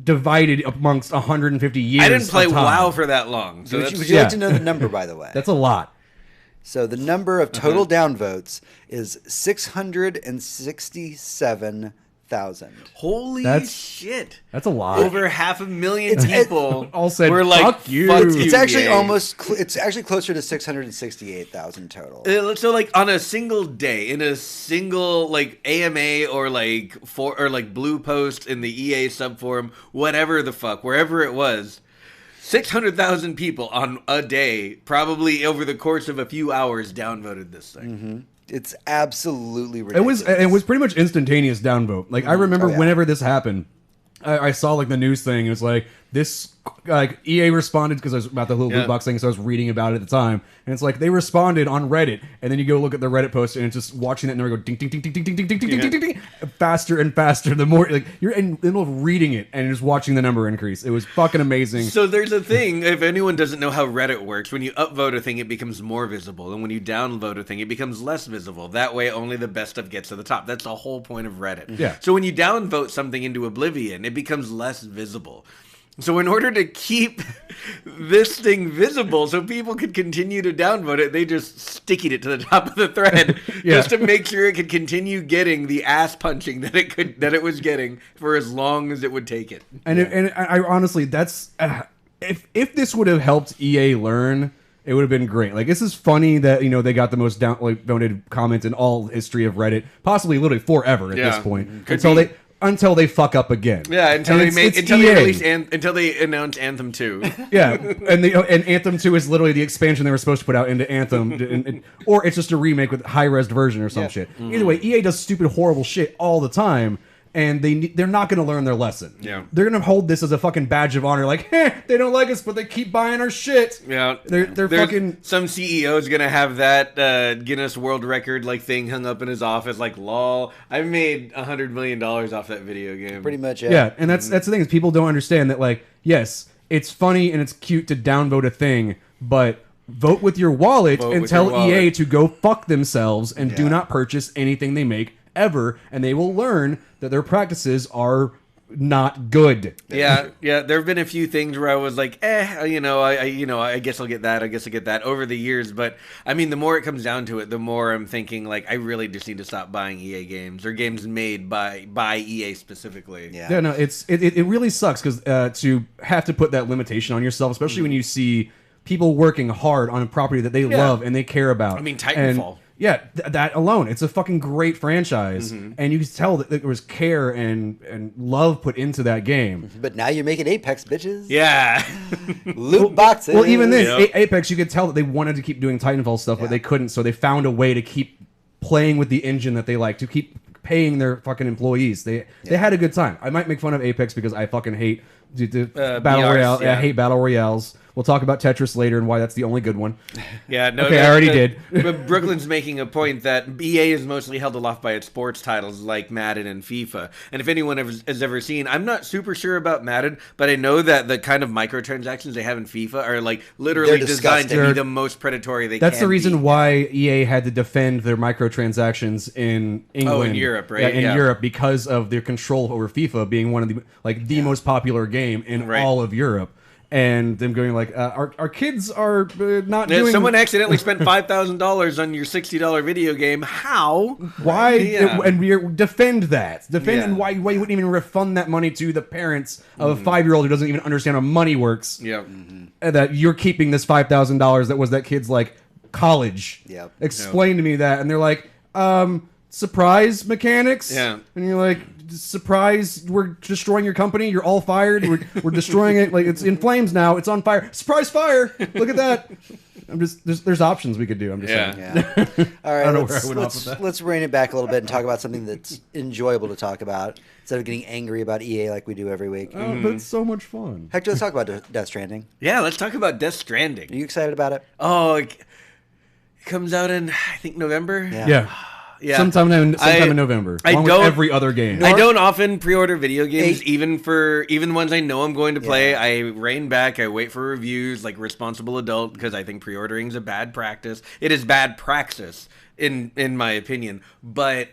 divided amongst 150 years. I didn't play of time. WoW for that long. So Would you that's, like Yeah. to know the number, by the way? That's a lot. So the number of total Uh-huh. downvotes is Holy shit! That's a lot. Over 500,000 people all said, were like, "Fuck you." It's actually EA. it's actually closer to 668,000 total. So like on a single day, in a single like AMA or like Blue Post in the EA subforum, whatever the fuck, wherever it was, 600,000 people on a day, probably over the course of a few hours, downvoted this thing. Mm-hmm. It's absolutely ridiculous. It was pretty much instantaneous downvote. Like I remember whenever this happened, I saw like the news thing. It was like this, like EA responded because I was about the little loot box thing, so I was reading about it at the time, and it's like they responded on Reddit, and then you go look at the Reddit post, and it's just watching that number go ding ding ding ding ding ding ding ding ding ding ding ding faster and faster. The more like you're in the middle of reading it and just watching the number increase. It was fucking amazing. So there's a thing. If anyone doesn't know how Reddit works, when you upvote a thing, it becomes more visible, and when you downvote a thing, it becomes less visible. That way, only the best stuff gets to the top. That's the whole point of Reddit. Yeah. So when you downvote something into oblivion, it becomes less visible. So in order to keep this thing visible so people could continue to downvote it, they just stickied it to the top of the thread just to make sure it could continue getting the ass punching that it was getting for as long as it would take it. And I honestly, that's if this would have helped EA learn, it would have been great. Like, this is funny that, you know, they got the most downvoted comment in all history of Reddit, possibly literally forever at this point, until they fuck up again. Yeah, until they announce Anthem 2. Yeah, and Anthem 2 is literally the expansion they were supposed to put out into Anthem, or it's just a remake with high-res version or some shit. Either way, EA does stupid, horrible shit all the time, and they're not going to learn their lesson. Yeah, they're going to hold this as a fucking badge of honor. Like, they don't like us, but they keep buying our shit. Yeah, they're fucking. Some CEO is going to have that Guinness World Record like thing hung up in his office. Like, lol, I made $100 million off that video game. Pretty much, yeah. And that's the thing is people don't understand that. Like, yes, it's funny and it's cute to downvote a thing, but vote with your wallet and tell EA to go fuck themselves and do not purchase anything they make ever, and they will learn that their practices are not good. Yeah. There have been a few things where I was like, I guess I'll get that. I guess I'll get that over the years. But I mean, the more it comes down to it, the more I'm thinking like I really just need to stop buying EA games or games made by EA specifically. Yeah. No, it really sucks because to have to put that limitation on yourself, especially when you see people working hard on a property that they love and they care about. I mean, Titanfall. Yeah, that alone, it's a fucking great franchise, and you can tell that there was care and love put into that game. But now you're making Apex, bitches. Yeah, loot boxes. Well, even then, Apex, you could tell that they wanted to keep doing Titanfall stuff, but they couldn't, so they found a way to keep playing with the engine that they like, to keep paying their fucking employees. They had a good time. I might make fun of Apex because I fucking hate battle royale. Yeah. I hate battle royales. We'll talk about Tetris later and why that's the only good one. Yeah, no. Okay, I already did. But Brooklyn's making a point that EA is mostly held aloft by its sports titles like Madden and FIFA. And if anyone has ever seen, I'm not super sure about Madden, but I know that the kind of microtransactions they have in FIFA are like literally designed to be the most predatory they can. That's the reason why EA had to defend their microtransactions in England. Oh, in Europe, right? Yeah, in Europe, because of their control over FIFA being one of the most popular game in all of Europe. And them going like, our kids are not doing... Someone accidentally spent $5,000 on your $60 video game. How? Why? And we defend that. And why you wouldn't even refund that money to the parents of a 5-year-old who doesn't even understand how money works. Yeah. And that you're keeping this $5,000 that was that kid's like college. Yeah. Explain to me that. And they're like, surprise mechanics? Yeah. And you're like... Surprise, we're destroying your company, you're all fired, we're destroying it, like it's in flames now, it's on fire. Surprise fire! Look at that. I'm just there's options we could do. I'm just saying. Yeah. All right, let's rein it back a little bit and talk about something that's enjoyable to talk about instead of getting angry about EA like we do every week. Oh, but it's so much fun. Hector, let's talk about Death Stranding. Yeah, let's talk about Death Stranding. Are you excited about it? Oh, it comes out in I think November. Yeah. Sometime in November. Along with every other game. I don't often pre-order video games, even ones I know I'm going to play. I rein back. I wait for reviews, like responsible adult, because I think pre-ordering is a bad practice. It is bad praxis, in my opinion. But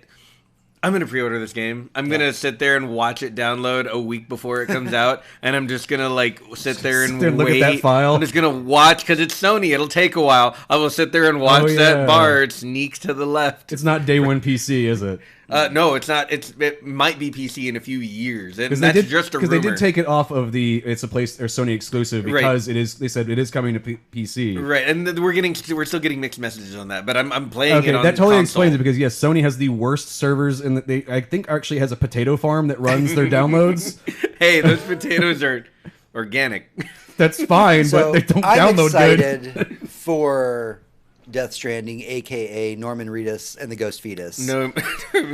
I'm going to pre-order this game. I'm going to sit there and watch it download a week before it comes out, and I'm just going to like sit there and wait. Look at that file. I'm just going to watch, because it's Sony. It'll take a while. I will sit there and watch that bar. It sneaks to the left. It's not day one PC, is it? No, it's not. It might be PC in a few years, and that's just a rumor. Because they did take it off of it's a place or Sony exclusive because it is. They said it is coming to PC. Right, and we're still getting mixed messages on that. But I'm playing it on that totally console. explains it because yes, Sony has the worst servers, and I think actually has a potato farm that runs their downloads. Hey, those potatoes are organic. That's fine, So but they don't I'm download excited good. for Death Stranding, aka Norman Reedus and the Ghost Fetus. Norman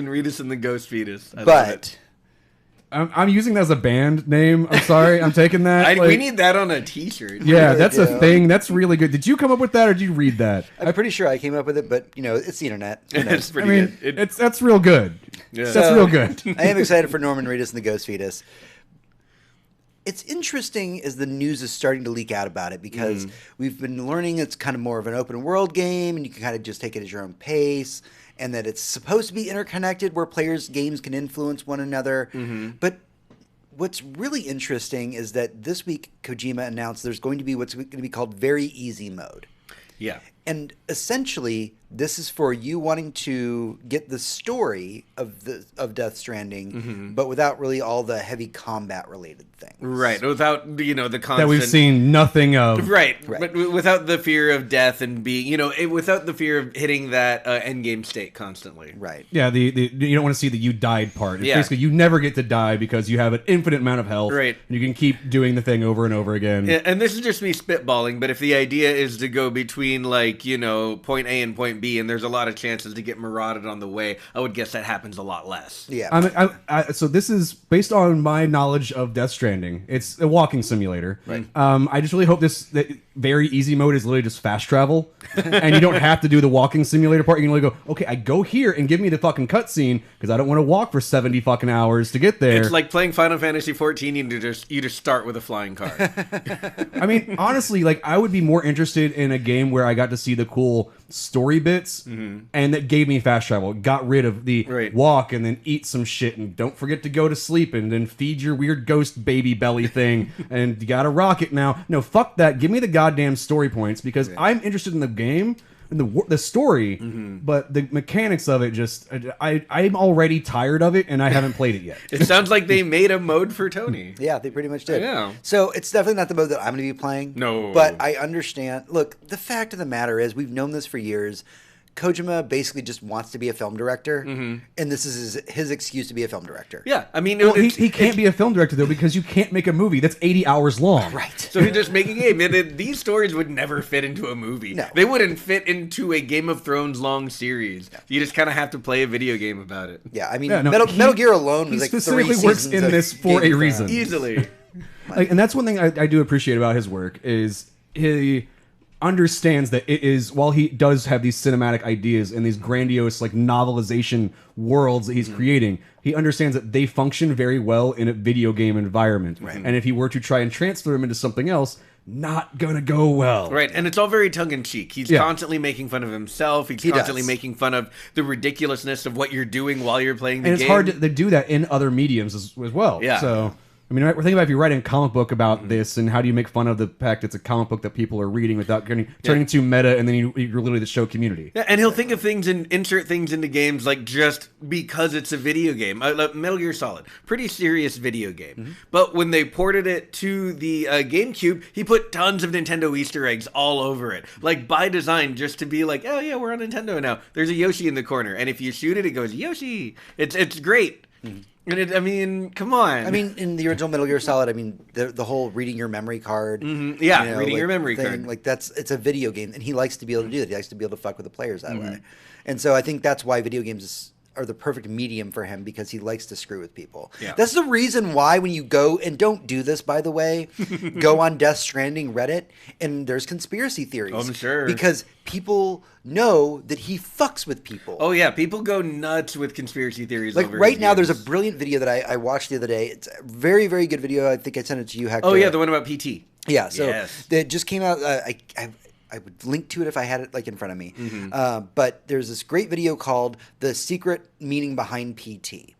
Reedus and the Ghost Fetus. I love But it. I'm using that as a band name. I'm sorry, I'm taking that. we need that on a T-shirt. Yeah, really that's do. a thing. That's really good. Did you come up with that, or did you read that? I'm pretty sure I came up with it, but it's the internet. Who knows? It's pretty I mean, good. that's real good. Yeah. That's real good. I am excited for Norman Reedus and the Ghost Fetus. It's interesting as the news is starting to leak out about it because we've been learning it's kind of more of an open world game and you can kind of just take it at your own pace and that it's supposed to be interconnected where games can influence one another. But what's really interesting is that this week Kojima announced there's going to be what's going to be called very easy mode. Yeah. And essentially, this is for you wanting to get the story of Death Stranding, but without really all the heavy combat related things. Right. Without the constant That we've seen nothing of. Right. But without the fear of death and being without the fear of hitting that end game state constantly. Right. Yeah, you don't want to see the you died part. It's basically you never get to die because you have an infinite amount of health. Right. And you can keep doing the thing over and over again. Yeah, and this is just me spitballing, but if the idea is to go between point A and point B, and there's a lot of chances to get marauded on the way, I would guess that happens a lot less. Yeah. So this is based on my knowledge of Death Stranding. It's a walking simulator. Right. I just really hope that very easy mode is literally just fast travel, and you don't have to do the walking simulator part. You can only go, okay, I go here and give me the fucking cutscene because I don't want to walk for 70 fucking hours to get there. It's like playing Final Fantasy 14. You just start with a flying car. I mean, honestly, I would be more interested in a game where I got to see the cool story bits and that gave me fast travel. Got rid of the walk and then eat some shit and don't forget to go to sleep and then feed your weird ghost baby belly thing and you got a rocket now. No, fuck that. Give me the goddamn story points because I'm interested in the game and the story, but the mechanics of it just I'm already tired of it and I haven't played it yet. It sounds like they made a mode for Tony. Yeah, they pretty much did. Yeah. So it's definitely not the mode that I'm going to be playing. No. But I understand. Look, the fact of the matter is we've known this for years. Kojima basically just wants to be a film director, and this is his excuse to be a film director. Yeah, I mean, he can't be a film director though because you can't make a movie that's 80 hours long. Right. So he's just making a game. And these stories would never fit into a movie. No. They wouldn't fit into a Game of Thrones long series. Yeah. You just kind of have to play a video game about it. Yeah, I mean, Yeah, no, Metal Gear alone was like 3 specifically seasons works in of this for Game a of reason. Thrones. Easily. And that's one thing I do appreciate about his work is he understands that it is, while he does have these cinematic ideas and these grandiose novelization worlds that he's creating, he understands that they function very well in a video game environment. Right. And if he were to try and transfer them into something else, not gonna go well. Right, and it's all very tongue-in-cheek. He's constantly making fun of himself. He's constantly making fun of the ridiculousness of what you're doing while you're playing the game. And it's hard to do that in other mediums as well. Yeah. So, I mean, we're thinking about if you're writing a comic book about this, and how do you make fun of the fact it's a comic book that people are reading without turning into meta, and then you're literally the show community. Yeah, and he'll think of things and insert things into games just because it's a video game. Metal Gear Solid, pretty serious video game. But when they ported it to the GameCube, he put tons of Nintendo Easter eggs all over it, by design, just to be like, oh yeah, we're on Nintendo now. There's a Yoshi in the corner, and if you shoot it, it goes Yoshi. It's great. And come on. I mean, in the original Metal Gear Solid, the whole reading your memory card. Yeah, reading your memory card. It's a video game, and he likes to be able to do that. He likes to be able to fuck with the players that way. And so I think that's why video games are the perfect medium for him, because he likes to screw with people. Yeah. That's the reason why when you go, and don't do this, by the way, go on Death Stranding Reddit, and there's conspiracy theories. I'm sure. Because people know that he fucks with people. Oh, yeah. People go nuts with conspiracy theories. Right now, there's a brilliant video that I watched the other day. It's a very, very good video. I think I sent it to you, Hector. Oh, yeah. The one about PT. Yeah. So it just came out. I would link to it if I had it in front of me. But there's this great video called The Secret Meaning Behind PT.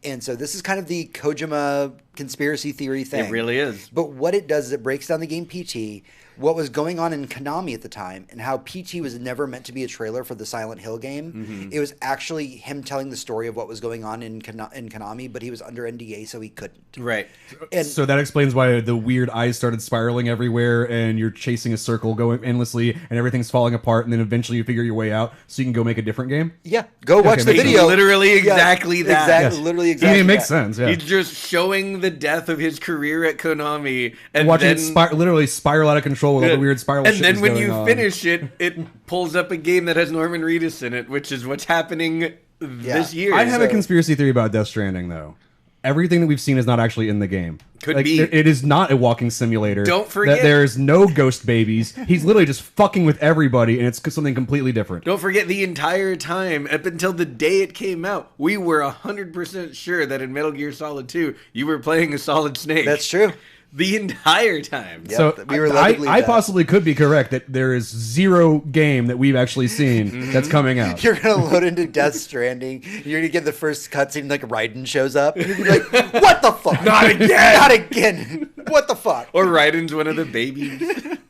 And so this is kind of the Kojima conspiracy theory thing. It really is. But what it does is it breaks down the game PT, what was going on in Konami at the time, and how PT was never meant to be a trailer for the Silent Hill game. Mm-hmm. It was actually him telling the story of what was going on in Konami, but he was under NDA, so he couldn't. Right. And so that explains why the weird eyes started spiraling everywhere, and you're chasing a circle going endlessly, and everything's falling apart, and then eventually you figure your way out, so you can go make a different game? Yeah. Go watch the video. Literally exactly that. Exactly. Yes. Literally exactly it makes sense, yeah. He's just showing the death of his career at Konami. And watching then, it literally spiral out of control with all the weird spiral and shit then when you on. finish it, it pulls up a game that has Norman Reedus in it, which is what's happening this year. I have a conspiracy theory about Death Stranding, though. Everything that we've seen is not actually in the game. Could be. It is not a walking simulator. Don't forget. There's no ghost babies. He's literally just fucking with everybody, and it's something completely different. Don't forget, the entire time, up until the day it came out, we were 100% sure that in Metal Gear Solid 2, you were playing a Solid Snake. That's true. The entire time. Yep, so we were I possibly could be correct that there is zero game that we've actually seen that's coming out. You're going to load into Death Stranding. You're going to get the first cutscene like Raiden shows up. You're going to be like, what the fuck? Not again. Not again. What the fuck? Or Raiden's one of the babies.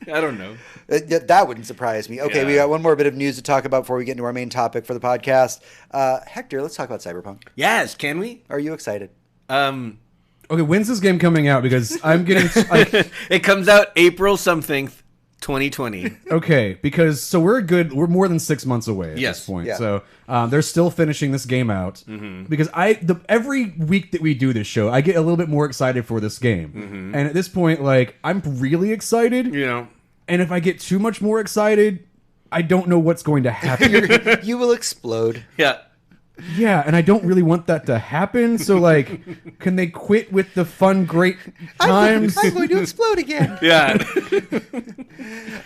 I don't know. That wouldn't surprise me. Okay, we got one more bit of news to talk about before we get into our main topic for the podcast. Hector, let's talk about Cyberpunk. Yes, can we? Are you excited? Okay, when's this game coming out? Because I'm getting... It comes out April something, 2020. Okay, because we're more than 6 months away at Yes. this point. Yeah. So they're still finishing this game out. Because every week that we do this show, I get a little bit more excited for this game. And at this point, like, I'm really excited. You know. And if I get too much more excited, I don't know what's going to happen. You will explode. Yeah. Yeah, and I don't really want that to happen. So, like, can they quit with the fun, great times? I'm going to explode again. Yeah.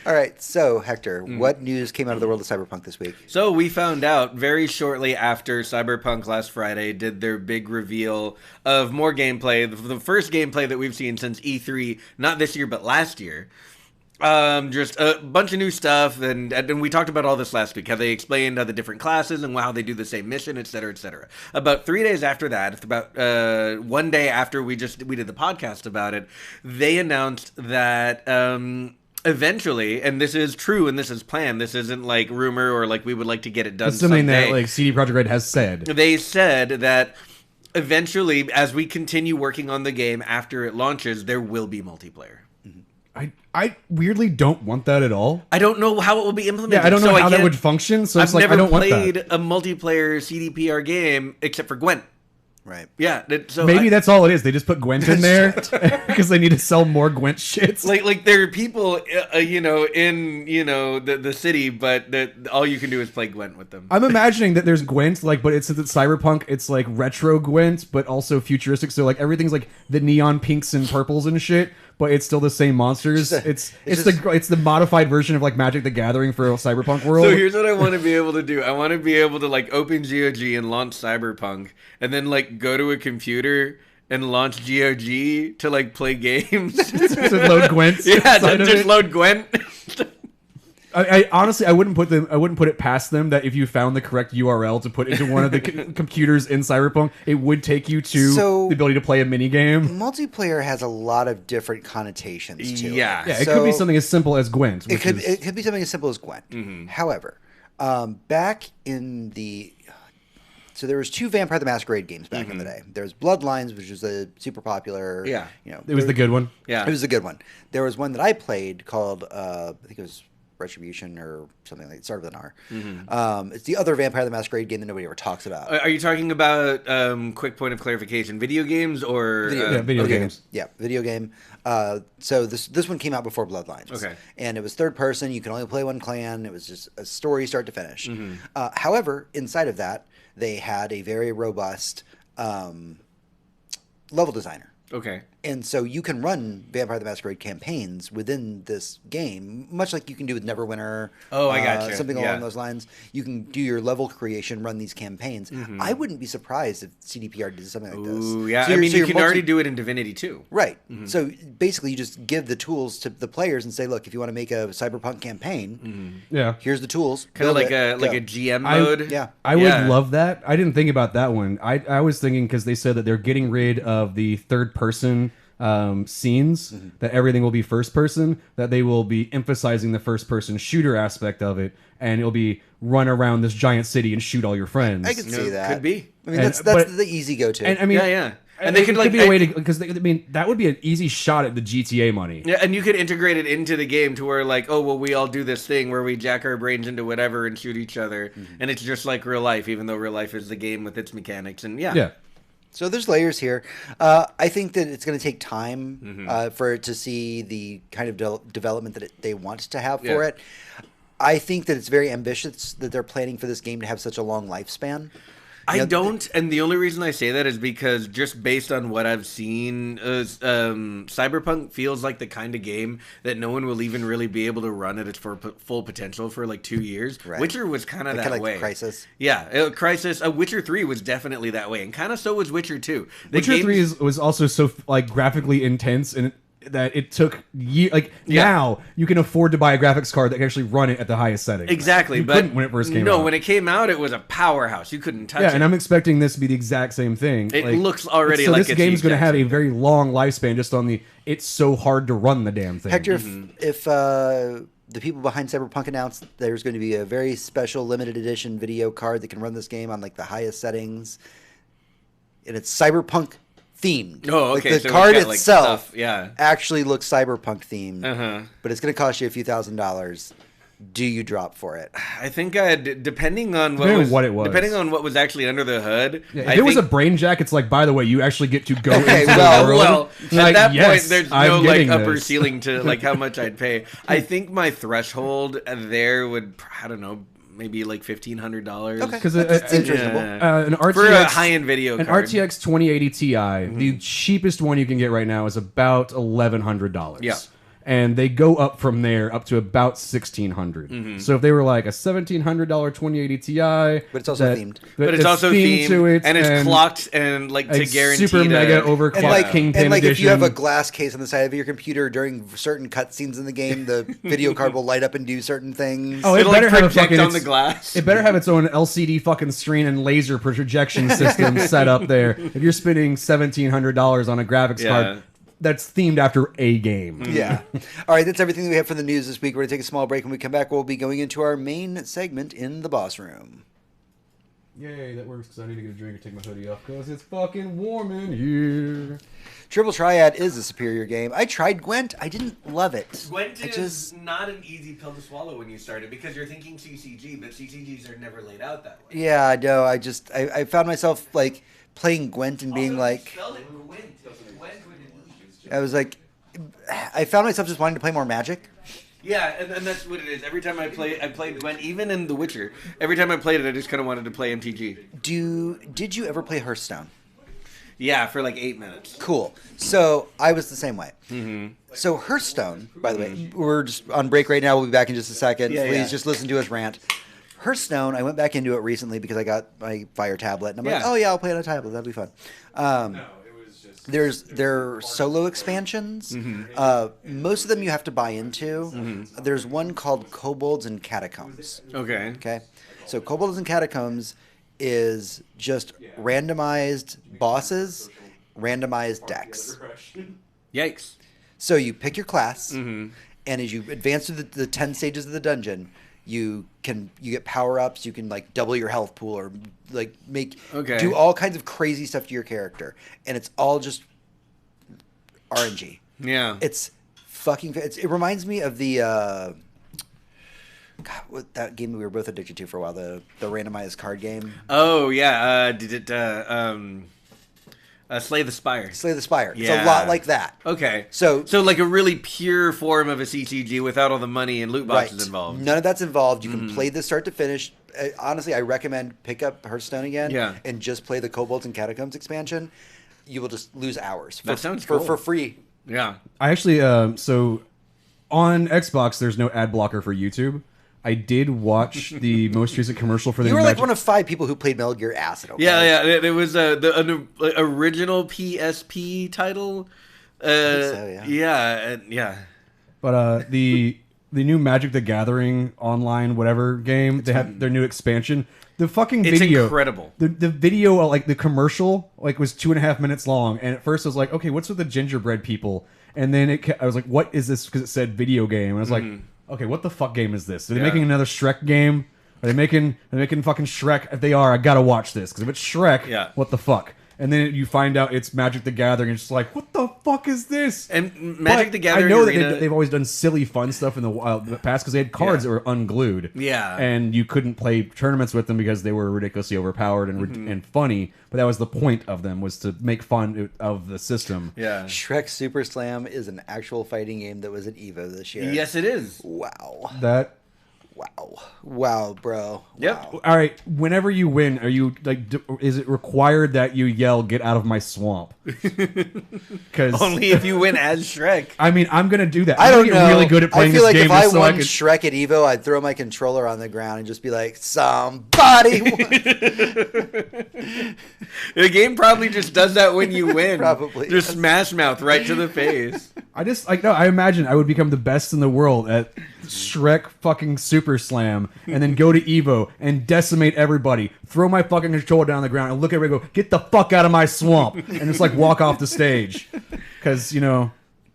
All right, so, Hector, what news came out of the world of Cyberpunk this week? So we found out very shortly after Cyberpunk last Friday did their big reveal of more gameplay, the first gameplay that we've seen since E3, not this year, but last year. Just a bunch of new stuff, and we talked about all this last week, how they explained the different classes and how they do the same mission, etc., etc. About 3 days after that, about 1 day after we did the podcast about it, they announced that eventually, and this is true and this is planned, this isn't like rumor or like we would like to get it done It's something someday. that like CD Projekt Red has said. They said that eventually, as we continue working on the game after it launches, there will be multiplayer. I weirdly don't want that at all. I don't know how it will be implemented. Yeah, I don't know how that would function. So it's I've like never I don't want played that. a multiplayer CDPR game except for Gwent. Right. Yeah. So Maybe that's all it is. They just put Gwent in there because they need to sell more Gwent shits. Like there are people, in the city, but that all you can do is play Gwent with them. I'm imagining that there's Gwent, but it's Cyberpunk. It's like retro Gwent, but also futuristic. So like everything's like the neon pinks and purples and shit. But it's still the same monsters. It's the modified version of like Magic the Gathering for a Cyberpunk world. So here's what I want to be able to do. I want to be able to like open GOG and launch Cyberpunk, and then like go to a computer and launch GOG to like play games. to load Gwent. Yeah, just load Gwent. I honestly I wouldn't put it past them that if you found the correct URL to put into one of the computers in Cyberpunk, it would take you to the ability to play a mini game. Multiplayer has a lot of different connotations to it. Yeah, it could be something as simple as Gwent. It could be something as simple as Gwent. Mm-hmm. However, back in the so there was 2 Vampire the Masquerade games back in the day. There was Bloodlines, which was a super popular. Yeah, it was the good one. Yeah, it was a good one. There was one that I played called I think it was Retribution or something like it started with an R. Mm-hmm. It's the other Vampire the Masquerade game that nobody ever talks about. Are you talking about quick point of clarification, video games or video games? Yeah, video game. So this one came out before Bloodlines. Okay, and it was third person. You can only play one clan. It was just a story start to finish. Mm-hmm. However, inside of that, they had a very robust level designer. Okay. And so you can run Vampire the Masquerade campaigns within this game, much like you can do with Neverwinter. Oh, I gotcha. Something along those lines. You can do your level creation, run these campaigns. I wouldn't be surprised if CDPR did something like this. Ooh, yeah. So I mean, you can already do it in Divinity too. Right. So basically, you just give the tools to the players and say, "Look, if you want to make a Cyberpunk campaign, here's the tools." Kind of like a GM mode. I would love that. I didn't think about that one. I was thinking because they said that they're getting rid of the third person scenes, that everything will be first person, that they will be emphasizing the first person shooter aspect of it, and it'll be run around this giant city and shoot all your friends. I could see that. Could be. I mean, that's the easy go-to. And I mean, And they could could be a way to, because I mean that would be an easy shot at the GTA money. Yeah, and you could integrate it into the game to where like, oh well, we all do this thing where we jack our brains into whatever and shoot each other, and it's just like real life, even though real life is the game with its mechanics. And yeah. So there's layers here. I think that it's going to take time for it to see the kind of development that they want to have for it. I think that it's very ambitious that they're planning for this game to have such a long lifespan. I don't, and the only reason I say that is because just based on what I've seen, Cyberpunk feels like the kind of game that no one will even really be able to run at its full potential for like 2 years. Right. Witcher was kind of that way. Like Crysis. Yeah, Crysis. Witcher 3 was definitely that way, and kind of so was Witcher 2. Witcher 3 was also so like graphically intense and that it took now you can afford to buy a graphics card that can actually run it at the highest setting. Exactly, you but couldn't when it first came out. No, when it came out, it was a powerhouse. You couldn't touch it. Yeah, and I'm expecting this to be the exact same thing. It looks already like this game's going to have a very long lifespan just on the. It's so hard to run the damn thing. Hector, if the people behind Cyberpunk announced there's going to be a very special limited edition video card that can run this game on like the highest settings, and it's Cyberpunk themed. Oh, okay. Like the card itself actually looks Cyberpunk themed, but it's going to cost you a few $1,000s. Do you drop for it? I think depending on what it was, depending on what was actually under the hood. Yeah, if it was a brain jack, it's like, by the way, you actually get to go into the world. Well, like, at that point, there's no like upper this. ceiling to like how much I'd pay. I think my threshold there would, I don't know, maybe like $1,500. Okay, because it's reasonable. An RTX, for a high-end video card. An RTX 2080 Ti, the cheapest one you can get right now is about $1,100. Yeah. And they go up from there up to about $1,600. So if they were like a $1,700 2080 Ti, but it's also themed. But it's also themed to it, and it's clocked and like to guarantee super mega overclocked Kingpin and like edition. If you have a glass case on the side of your computer during certain cutscenes in the game, the video card will light up and do certain things. Oh, it better like have project on the glass. It better have its own LCD fucking screen and laser projection system set up there. If you're spending $1,700 on a graphics card that's themed after a game. Yeah. All right, that's everything that we have for the news this week. We're going to take a small break. When we come back, we'll be going into our main segment in the boss room. Yay, that works because I need to get a drink and take my hoodie off because it's fucking warm in here. Triple Triad is a superior game. I tried Gwent. I didn't love it. Gwent is not an easy pill to swallow when you start it because you're thinking CCG, but CCGs are never laid out that way. Yeah, no, I found myself like playing Gwent and being like... I was like, I found myself just wanting to play more Magic. Yeah, and that's what it is. Every time I played Gwent, even in The Witcher, every time I played it, I just kind of wanted to play MTG. Did you ever play Hearthstone? Yeah, for like 8 minutes. Cool. So I was the same way. So Hearthstone, by the way, we're just on break right now. We'll be back in just a second. Please just listen to us rant. Hearthstone, I went back into it recently because I got my Fire tablet, and I'm like, oh yeah, I'll play on a tablet. That'll be fun. There's their solo expansions. Most of them you have to buy into. There's one called Kobolds and Catacombs. Okay. So Kobolds and Catacombs is just randomized bosses, randomized decks. Yikes. So you pick your class, and as you advance through the 10 stages of the dungeon, you get power-ups, you can like double your health pool or like do all kinds of crazy stuff to your character, and it's all just RNG. Yeah. It's fucking it reminds me of the what that game we were both addicted to for a while, the randomized card game. Oh yeah, Slay the Spire. Slay the Spire. Yeah. It's a lot like that. Okay. So like a really pure form of a CCG without all the money and loot boxes involved. None of that's involved. You can play this start to finish. Honestly, I recommend pick up Hearthstone again and just play the Kobolds and Catacombs expansion. you will just lose hours. That sounds cool. For free. Yeah. I actually so on Xbox there's no ad blocker for YouTube. I did watch the most recent commercol for the. You were like one of 5 people who played Metal Gear Acid. Okay? Yeah. It was an original PSP title. Yeah. But the new Magic the Gathering online whatever game, they have their new expansion. The fucking video, it's incredible. The video, like the commercial, like was 2.5 minutes long. And at first I was like, okay, what's with the gingerbread people? And then I was like, what is this? Because it said video game. And I was like, okay, what the fuck game is this? Are they making another Shrek game? Are they making fucking Shrek? If they are, I gotta watch this. Because if it's Shrek, what the fuck? And then you find out it's Magic the Gathering, and it's just like, what the fuck is this? And Magic the Gathering, I know that they've always done silly fun stuff in the past because they had cards that were unglued. Yeah. And you couldn't play tournaments with them because they were ridiculously overpowered and funny. But that was the point of them, was to make fun of the system. Yeah. Shrek Super Slam is an actual fighting game that was at EVO this year. Yes, it is. Wow. Wow, bro. Yep. Wow. All right. Whenever you win, are you like? Is it required that you yell "Get out of my swamp"? Because only if you win as Shrek. I mean, I'm gonna do that. I don't know. Really good at playing I feel this like game. if I won Shrek at EVO, I'd throw my controller on the ground and just be like, "Somebody." The game probably just does that when you win. Probably. Just Smash Mouth right to the face. I imagine I would become the best in the world at Shrek fucking Super Slam, and then go to Evo and decimate everybody, throw my fucking controller down on the ground, and look at everybody and go, get the fuck out of my swamp, and just like walk off the stage. Because, you know,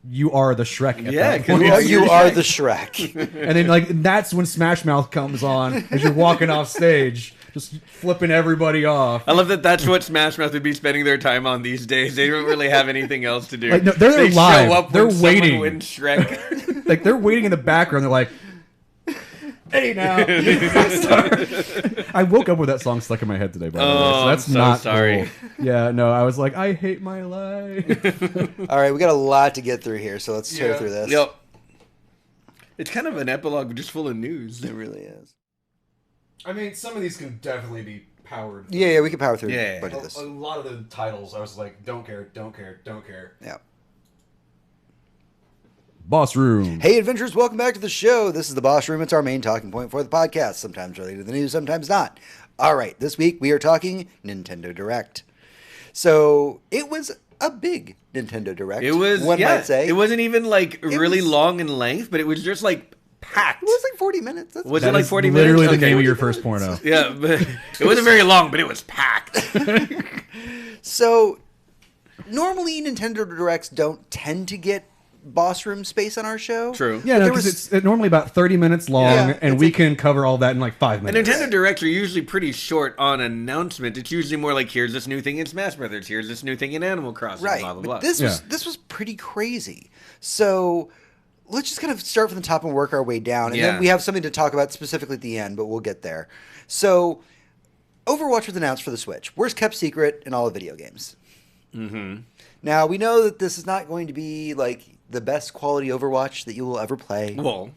you are the Shrek at that point. You are the Shrek. And then like that's when Smash Mouth comes on as you're walking off stage, just flipping everybody off. I love that that's what Smash Mouth would be spending their time on these days. They don't really have anything else to do. Like, no, they're live. Show up they're when waiting. Someone wins Shrek. Like they're waiting in the background. They're like, "Hey now." I woke up with that song stuck in my head today, by the way. So that's I'm so not sorry. Cool. Yeah, no, I was like, I hate my life. All right, we got a lot to get through here, so let's tear through this. Yep. It's kind of an epilogue just full of news. It really is. I mean, some of these can definitely be powered. Yeah, we can power through Yeah. a bunch of this. A lot of the titles, I was like, don't care. Yeah. Boss Room. Hey, adventurers, welcome back to the show. This is the Boss Room. It's our main talking point for the podcast, sometimes related to the news, sometimes not. All right, this week we are talking Nintendo Direct. So, it was a big Nintendo Direct. It was, one might say. It wasn't even like really long in length, but it was just like packed. It was like 40 minutes. That's Was That it like is 40 minutes? literally the Okay. name of your first porno. Yeah, but it wasn't very long, but it was packed. So, normally Nintendo Directs don't tend to get boss room space on our show. True. Yeah, no, There because was- it's normally about 30 minutes long, Yeah, and it's we like- can cover all that in like 5 And minutes. Nintendo Directs are usually pretty short on announcement. It's usually more like, here's this new thing in Smash Brothers, here's this new thing in Animal Crossing, Right, blah, blah, but blah. this was pretty crazy. So let's just kind of start from the top and work our way down, and Yeah. then we have something to talk about specifically at the end, but we'll get there. So Overwatch was announced for the Switch. Worst kept secret in all of video games. Mm-hmm. Now we know that this is not going to be like the best quality Overwatch that you will ever play. Well,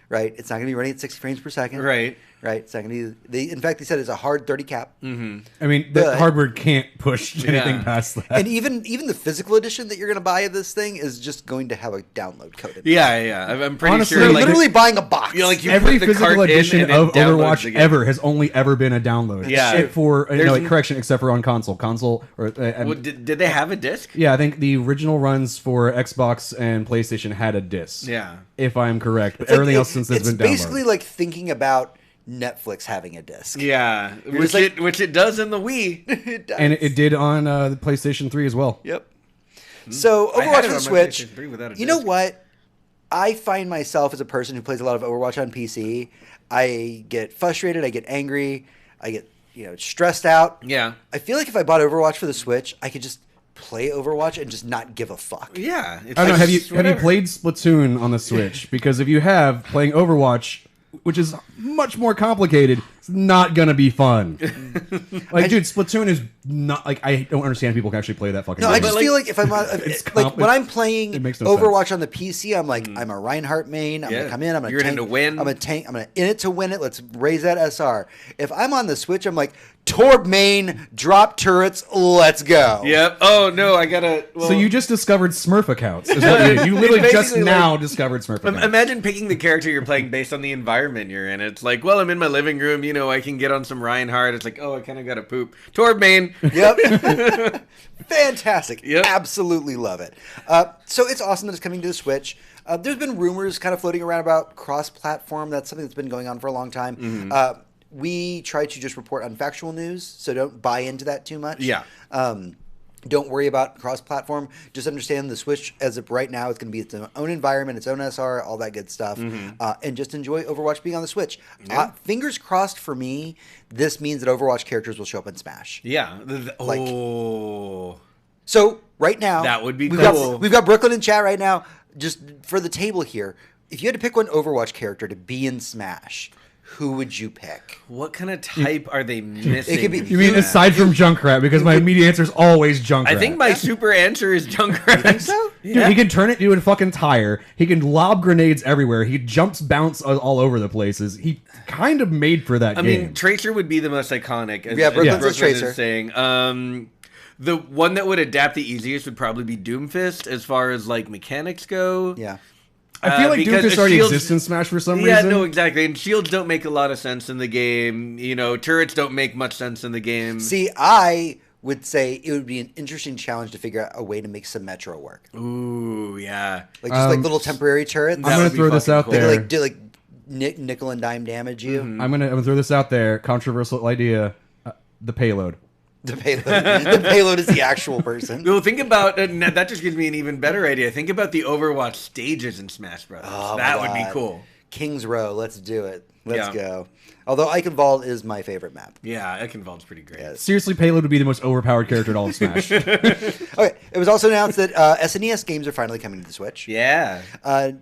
Right? It's not going to be running at 60 frames per second. right. Right? It's not going to be. In fact, they said it's a hard 30 cap. Mm-hmm. I mean, the But- hardware can't push anything Yeah. past that. And even the physical edition that you're going to buy of this thing is just going to have a download code in it. Yeah. I'm pretty Honestly, sure. You're like, literally buying a box. you know, like you Every put the physical cart in edition and it of downloads Overwatch again. ever has only ever been a download. Yeah. Except for There's- correction, except for on console. Well, did they have a disc? Yeah, I think the original runs for Xbox and PlayStation had a disc. Yeah. If I'm correct, but It's like- everything else since then has it's been basically downloaded. like thinking about Netflix having a disc. Yeah. just like- Which it does in the Wii. It does. And it did on the PlayStation 3 as well. Yep. So I had Overwatch it for the on my Switch. PlayStation 3 without a You know disc. what? I find myself as a person who plays a lot of Overwatch on PC. I get frustrated. I get angry. I get stressed out. Yeah. I feel like if I bought Overwatch for the Switch, I could just play Overwatch and just not give a fuck. Yeah. It's I don't know. Have you whatever. played Splatoon on the Switch? Because if you have, playing Overwatch, which is much more complicated. It's not gonna be fun. Like, dude, Splatoon is not like I don't understand people can actually play that fucking. No, game. I just feel like if I'm on, like when I'm playing Overwatch on the PC, I'm like I'm a Reinhardt main. I'm gonna come in. I'm gonna tank. To win. I'm a tank. I'm gonna in it to win it. Let's raise that SR. If I'm on the Switch, I'm like Torb main, drop turrets. Let's go. Yep. Oh no, I gotta. So you just discovered Smurf accounts. Is what you did. You literally just now discovered Smurf accounts. Imagine picking the character you're playing based on the environment you're in. It's like, well, I'm in my living room. You know, I can get on some Reinhardt. It's like, oh, I kind of gotta poop. Torb main. Yep. Fantastic. Yep. Absolutely love it. So it's awesome that it's coming to the Switch. There's been rumors kind of floating around about cross-platform. That's something that's been going on for a long time. Mm-hmm. We try to just report on factual news, so don't buy into that too much. Yeah. Don't worry about cross-platform. Just understand the Switch, as of right now, it's going to be its own environment, its own SR, all that good stuff. Mm-hmm. And just enjoy Overwatch being on the Switch. Yeah. Fingers crossed for me, this means that Overwatch characters will show up in Smash. Yeah. So, right now... That would be cool. We've got Brooklyn in chat right now. Just for the table here, if you had to pick one Overwatch character to be in Smash... Who would you pick? What kind of type are they missing? It could be, you mean aside from Junkrat? Because my immediate answer is always Junkrat. I think my super answer is Junkrat. You think so? Dude, he can turn it into a fucking tire. He can lob grenades everywhere. He jumps, bounce all over the places. He kind of made for that game. I mean, Tracer would be the most iconic. As, Brooklyn's as Tracer. is saying. The one that would adapt the easiest would probably be Doomfist as far as like mechanics go. Yeah. I feel like Doomfist already exists in Smash for some reason. Yeah, no, exactly. And shields don't make a lot of sense in the game. You know, turrets don't make much sense in the game. See, I would say it would be an interesting challenge to figure out a way to make Symmetra work. Ooh, yeah. Like just like little temporary turrets. I'm going to throw this out there. Do like nickel and dime damage you. Mm-hmm. I'm gonna throw this out there. Controversial idea. The payload. The payload is the actual person. Well, think about that. Just gives me an even better idea. Think about the Overwatch stages in Smash Brothers. Oh, that would be cool. King's Row. Let's do it. Let's go. Although Eichenwald is my favorite map. Yeah, Eichenwald's pretty great. Yes. Seriously, Payload would be the most overpowered character in all of Smash. Okay, it was also announced that SNES games are finally coming to the Switch. Yeah.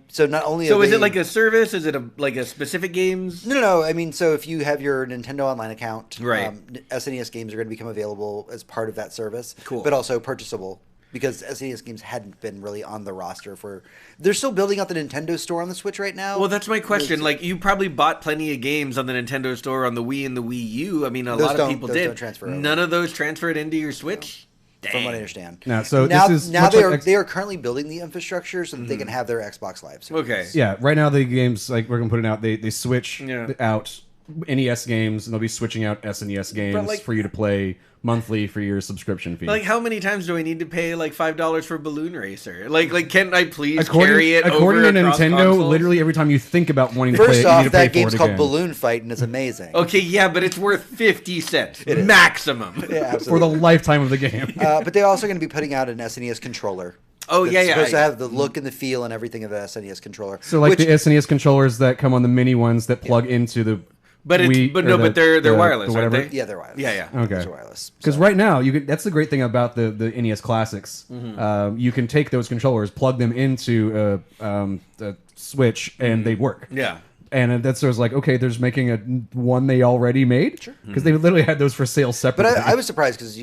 So not only is it like a service? Is it like a specific games? No. I mean, so if you have your Nintendo Online account, right. SNES games are going to become available as part of that service. Cool. But also purchasable. Because SNES games hadn't been really on the roster for... They're still building out the Nintendo store on the Switch right now. Well, that's my question. Like, you probably bought plenty of games on the Nintendo store on the Wii and the Wii U. I mean, a lot of people did. Don't transfer over. None of those transferred into your Switch? No. From what I understand. No, so now this is they are currently building the infrastructure so that they can have their Xbox Live service. Okay. Yeah, right now the games, like we're going to put it out, they switch out NES games, and they'll be switching out SNES games for you to play monthly for your subscription fee. Like, how many times do I need to pay like $5 for Balloon Racer? Like, can't I please carry it? According over to Nintendo, consoles? Literally every time you think about wanting to First play it, off, you need to that pay game's for it called again. Balloon Fight, and it's amazing. Okay, yeah, but it's worth 50 cents maximum. Yeah, absolutely. For the lifetime of the game. But they're also going to be putting out an SNES controller. Oh, It's yeah. supposed to have the look and the feel and everything of an SNES controller. So like the SNES controllers that come on the mini ones that plug into the But they're wireless, aren't they? Yeah, they're wireless. Yeah. Okay. They're wireless. Because right now, that's the great thing about the NES Classics. Mm-hmm. You can take those controllers, plug them into the Switch, and they work. Yeah. And that's sort of like, okay, they're just making a one they already made. Sure. Because they literally had those for sale separately. But I was surprised because,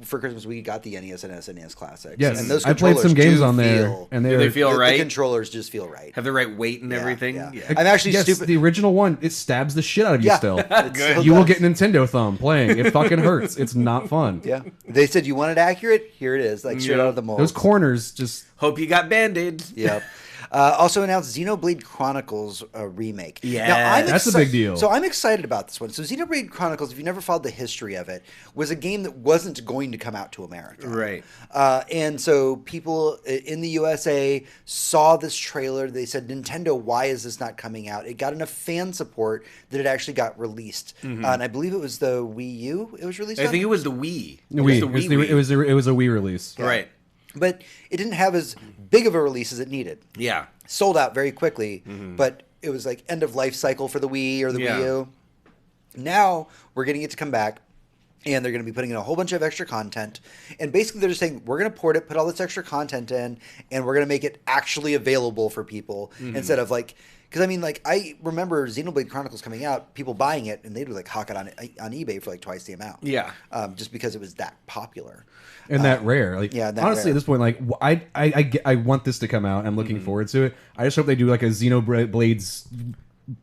for Christmas we got the NES and SNES Classics. Yes, and those I played some games on there, and they feel right. The controllers just feel right. Have the right weight and everything. Yeah. I'm actually stupid. The original one, it stabs the shit out of you. Still, Good. You will get Nintendo thumb playing. It fucking hurts. It's not fun. Yeah, they said you want it accurate. Here it is, like straight out of the mold. Those corners just. Hope you got Band-Aids. Yep. Also announced Xenoblade Chronicles remake. Yeah, now, that's a big deal. So I'm excited about this one. So Xenoblade Chronicles, if you never followed the history of it, was a game that wasn't going to come out to America. Right. And so people in the USA saw this trailer. They said, Nintendo, why is this not coming out? It got enough fan support that it actually got released. And I believe it was the Wii U it was released on? I think it was the Wii. It was a Wii release. Yeah. Right. But it didn't have as big of a release as it needed. Yeah. Sold out very quickly, but it was like end of life cycle for the Wii or the Wii U. Now we're getting it to come back. And they're going to be putting in a whole bunch of extra content. And basically they're just saying, we're going to port it, put all this extra content in, and we're going to make it actually available for people instead of like, because I mean, like, I remember Xenoblade Chronicles coming out, people buying it, and they'd like hawk it on eBay for like twice the amount. Yeah. Just because it was that popular. And that rare. Like, yeah, that honestly, rare. at this point, like, I want this to come out. I'm looking forward to it. I just hope they do like a Xenoblades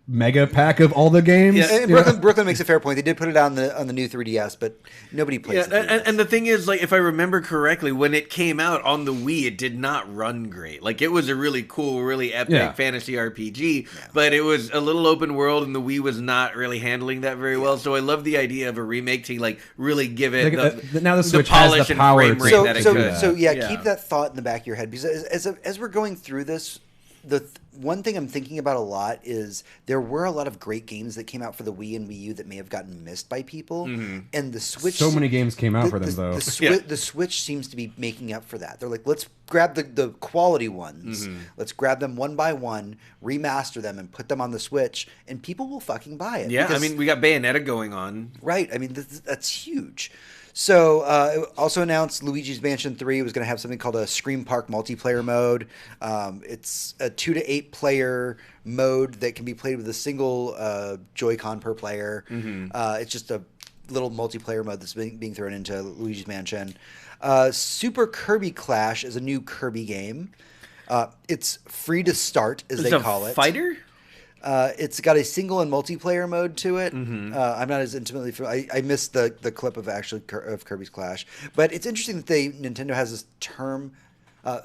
mega pack of all the games. Yeah, and Brooklyn makes a fair point. They did put it on the new 3DS, but nobody plays it. And the thing is, like, if I remember correctly, when it came out on the Wii, it did not run great. Like, it was a really cool, really epic fantasy RPG, but it was a little open world, and the Wii was not really handling that very well. So I love the idea of a remake to like really give it now the Switch polish has the and power frame rate that it could. So keep that thought in the back of your head, because as we're going through this, one thing I'm thinking about a lot is there were a lot of great games that came out for the Wii and Wii U that may have gotten missed by people, and the Switch. So many games came out for them though. The Switch seems to be making up for that. They're like, let's grab the quality ones, let's grab them one by one, remaster them, and put them on the Switch, and people will fucking buy it. Yeah, I mean, we got Bayonetta going on. Right. I mean, that's huge. So, it also announced Luigi's Mansion 3 was going to have something called a Scream Park multiplayer mode. It's a 2 to 8 player mode that can be played with a single Joy-Con per player. It's just a little multiplayer mode that's being thrown into Luigi's Mansion. Super Kirby Clash is a new Kirby game. It's free to start, as they call it. Fighter? It's got a single and multiplayer mode to it. I'm not as intimately familiar. I missed the clip of of Kirby's Clash, but it's interesting that Nintendo has this term.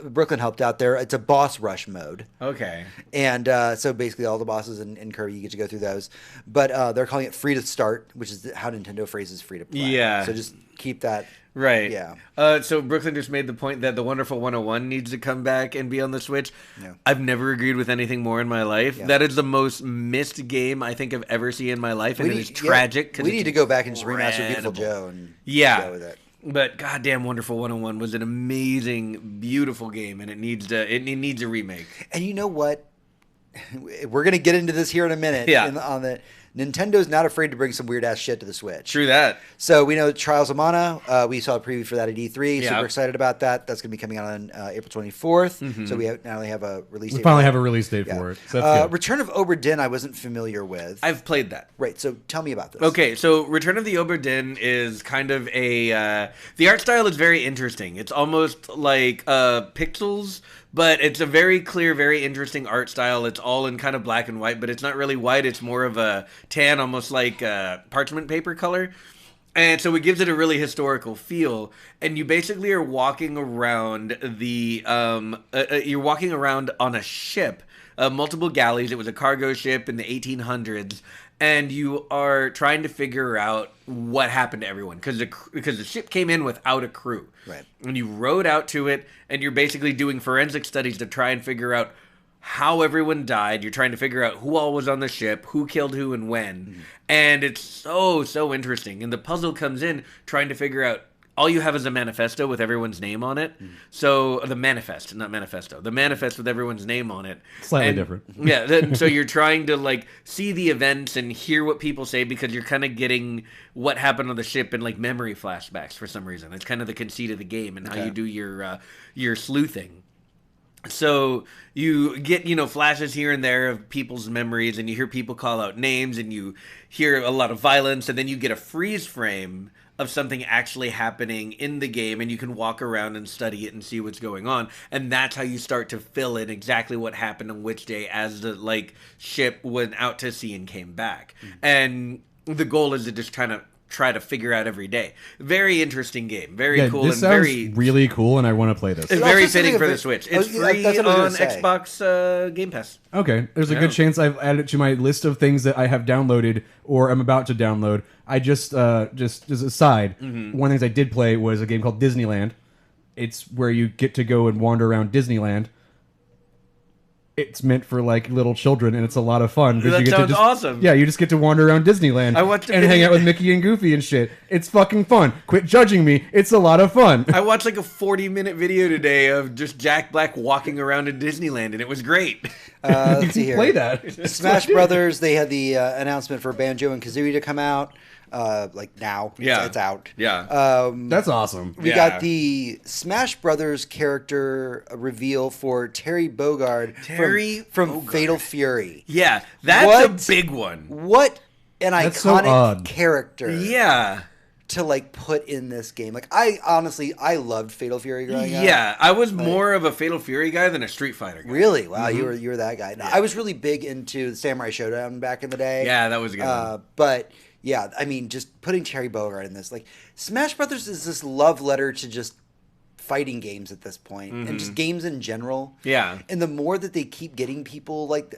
Brooklyn helped out there. It's a boss rush mode. Okay. And so basically all the bosses in Kirby, you get to go through those. But they're calling it free to start, which is how Nintendo phrases free to play. Yeah. So just keep that. Right. Yeah. So Brooklyn just made the point that the Wonderful 101 needs to come back and be on the Switch. Yeah. I've never agreed with anything more in my life. Yeah. That is the most missed game I think I've ever seen in my life, and it is tragic. We need to go back and just remaster Beautiful Joe and go with it. But goddamn, Wonderful 101 was an amazing, beautiful game, and it needs a remake. And you know what? We're gonna get into this here in a minute. Yeah. On the Nintendo's not afraid to bring some weird ass shit to the Switch. True that. So we know Trials of Mana. We saw a preview for that at E3. Yeah. Super excited about that. That's going to be coming out on April 24th. So we not only have a release date. We finally have a release date for it. So that's good. Return of Obra Dinn I wasn't familiar with. I've played that. Right. So tell me about this. Okay, so Return of the Obra Dinn is kind of a... the art style is very interesting. It's almost like pixels, but it's a very clear, very interesting art style. It's all in kind of black and white, but it's not really white. It's more of a tan, almost like parchment paper color. And so it gives it a really historical feel. And you basically are walking around you're walking around on a ship, multiple galleys. It was a cargo ship in the 1800s. And you are trying to figure out what happened to everyone because the ship came in without a crew. Right. And you rowed out to it, and you're basically doing forensic studies to try and figure out how everyone died. You're trying to figure out who all was on the ship, who killed who and when. And it's so interesting. And the puzzle comes in trying to figure out, all you have is a manifesto with everyone's name on it. So the manifest, not manifesto. The manifest with everyone's name on it. Slightly different. Yeah. So you're trying to like see the events and hear what people say because you're kind of getting what happened on the ship in like memory flashbacks for some reason. It's kind of the conceit of the game and how you do your sleuthing. So you get, flashes here and there of people's memories, and you hear people call out names, and you hear a lot of violence, and then you get a freeze frame of something actually happening in the game, and you can walk around and study it and see what's going on. And that's how you start to fill in exactly what happened on which day as the ship went out to sea and came back. And the goal is to just kind of try to figure out every day. Very interesting game. Very cool. This and sounds really cool, and I want to play this. It's very fitting for the Switch. It's free on Xbox Game Pass. Okay, there's a good chance I've added it to my list of things that I have downloaded or I'm about to download. I just as a side, one of the things I did play was a game called Disneyland. It's where you get to go and wander around Disneyland. It's meant for little children, and it's a lot of fun. That sounds awesome. Yeah, you just get to wander around Disneyland and hang out with Mickey and Goofy and shit. It's fucking fun. Quit judging me. It's a lot of fun. I watched a 40-minute video today of just Jack Black walking around in Disneyland, and it was great. Let's see here. Play that. Smash Brothers. They had the announcement for Banjo and Kazooie to come out. Like now, Yeah. it's out. Yeah. That's awesome. We got the Smash Brothers character reveal for Terry Bogard from Fatal Fury. Yeah, that's a big one. What an That's so iconic odd. character. Yeah. To like put in this game. Like I loved Fatal Fury growing up. Yeah, I was more of a Fatal Fury guy than a Street Fighter guy. Really? Wow, you were that guy. Yeah. I was really big into Samurai Showdown back in the day. Yeah, that was a good one. But yeah, I mean, just putting Terry Bogard in this, like Smash Brothers is this love letter to just fighting games at this point, and just games in general. Yeah. And the more that they keep getting people like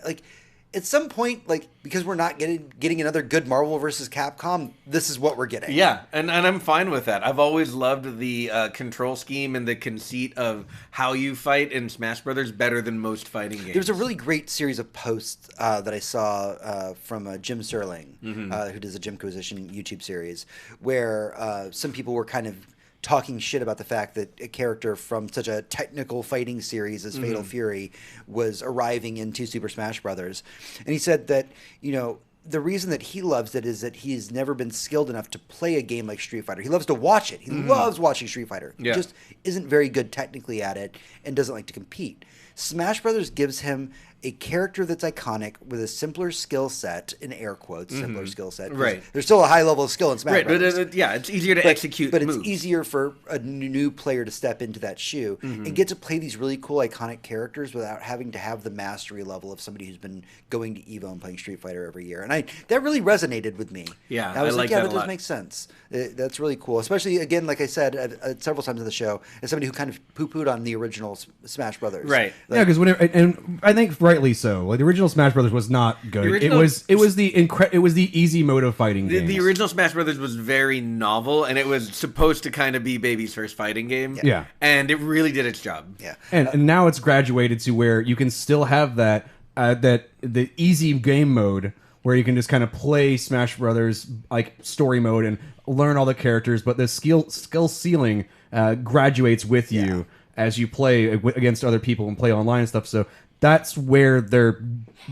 at some point, like, because we're not getting another good Marvel versus Capcom, this is what we're getting. Yeah, and I'm fine with that. I've always loved the control scheme and the conceit of how you fight in Smash Brothers better than most fighting games. There's a really great series of posts that I saw from Jim Sterling, who does the Jimquisition YouTube series, where some people were kind of talking shit about the fact that a character from such a technical fighting series as Fatal Fury was arriving into Super Smash Brothers. And he said that, you know, the reason that he loves it is that he's never been skilled enough to play a game like Street Fighter. He loves to watch it. He loves watching Street Fighter. Yeah. He just isn't very good technically at it and doesn't like to compete. Smash Brothers gives him a character that's iconic with a simpler skill set, in air quotes, simpler skill set. Right. There's still a high level of skill in Smash Brothers. But yeah, it's easier to execute But moves. it's easier for a new player to step into that shoe and get to play these really cool, iconic characters without having to have the mastery level of somebody who's been going to EVO and playing Street Fighter every year. And that really resonated with me. Yeah, I was I like, like yeah, that a that does lot. make sense. That's really cool. Especially, again, like I said several times in the show, as somebody who kind of poo-pooed on the original Smash Brothers. Right. Yeah, because and I think rightly so. Like the original Smash Brothers was not good. original- It was the easy mode of fighting games. The original Smash Brothers was very novel, and it was supposed to kind of be baby's first fighting game. Yeah. And it really did its job. Yeah. And now it's graduated to where you can still have that the easy game mode where you can just kind of play Smash Brothers like story mode and learn all the characters, but the skill ceiling graduates with you as you play against other people and play online and stuff. So that's where they're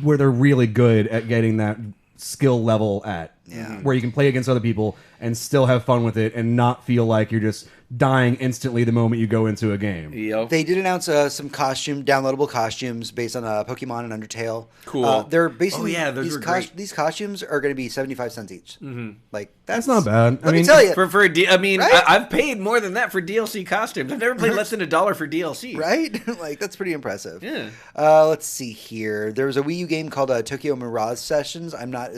really good at getting that skill level at. Yeah. Where you can play against other people and still have fun with it and not feel like you're just dying instantly the moment you go into a game. Yep. They did announce some downloadable costumes based on Pokemon and Undertale. Cool. They're basically those these were great. These costumes are going to be 75 cents each. Like That's not bad. Let me tell you, For I mean, Right? I've paid more than that for DLC costumes. I've never paid less than $1 for DLC. right? Like that's pretty impressive. Yeah. Let's see here. There was a Wii U game called Tokyo Mirage Sessions. I'm not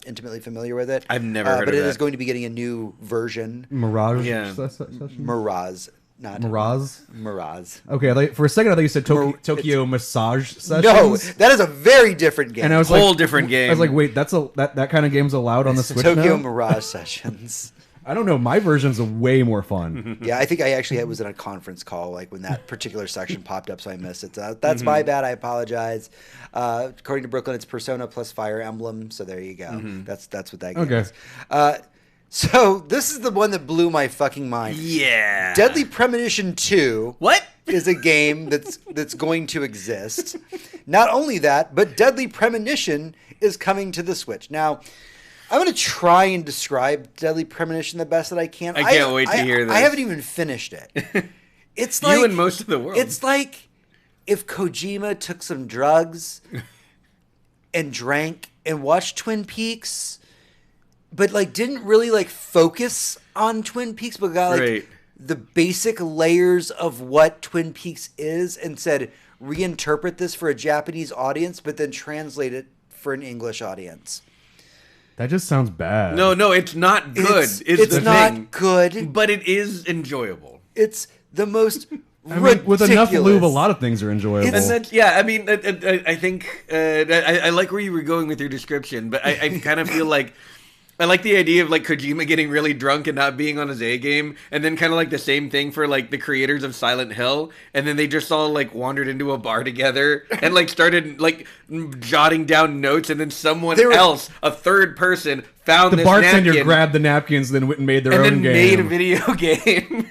intimately familiar with it. I've never heard but of it is that. going to be getting a new version. Mirage Yeah. session? Mirage, not Mirage? Mirage. Okay, for a second I thought you said Tokyo Massage Sessions. No, that is a very different game. And I was Whole like, different game. I was like, wait, that kind of game's allowed on the Switch Tokyo now? Mirage Sessions. I don't know. My version's way more fun. Yeah, I think I actually was in a conference call like when that particular section popped up, so I missed it. That's my bad. I apologize. According to Brooklyn, it's Persona plus Fire Emblem. So there you go. That's what that game Okay. is. So this is the one that blew my fucking mind. Yeah. Deadly Premonition 2 What? is a game that's going to exist. Not only that, but Deadly Premonition is coming to the Switch. Now, I'm going to try and describe Deadly Premonition the best that I can. I can't wait to hear this. I haven't even finished it. It's like You and most of the world. It's like if Kojima took some drugs and drank and watched Twin Peaks, but like didn't really like focus on Twin Peaks, but got like Right. the basic layers of what Twin Peaks is and said reinterpret this for a Japanese audience, but then translate it for an English audience. That just sounds bad. No, it's not good. It's the not thing. good. But it is enjoyable. It's the most I mean, with enough ridiculous. lube, a lot of things are enjoyable. And that's, yeah, I mean, I think I like where you were going with your description, but I kind of feel like I like the idea of like Kojima getting really drunk and not being on his A game, and then kind of like the same thing for like the creators of Silent Hill, and then they just all like wandered into a bar together and like started like jotting down notes, and then someone else, a third person, found the this bartender napkin grabbed the napkins, then went and made their and own then game. made a video game.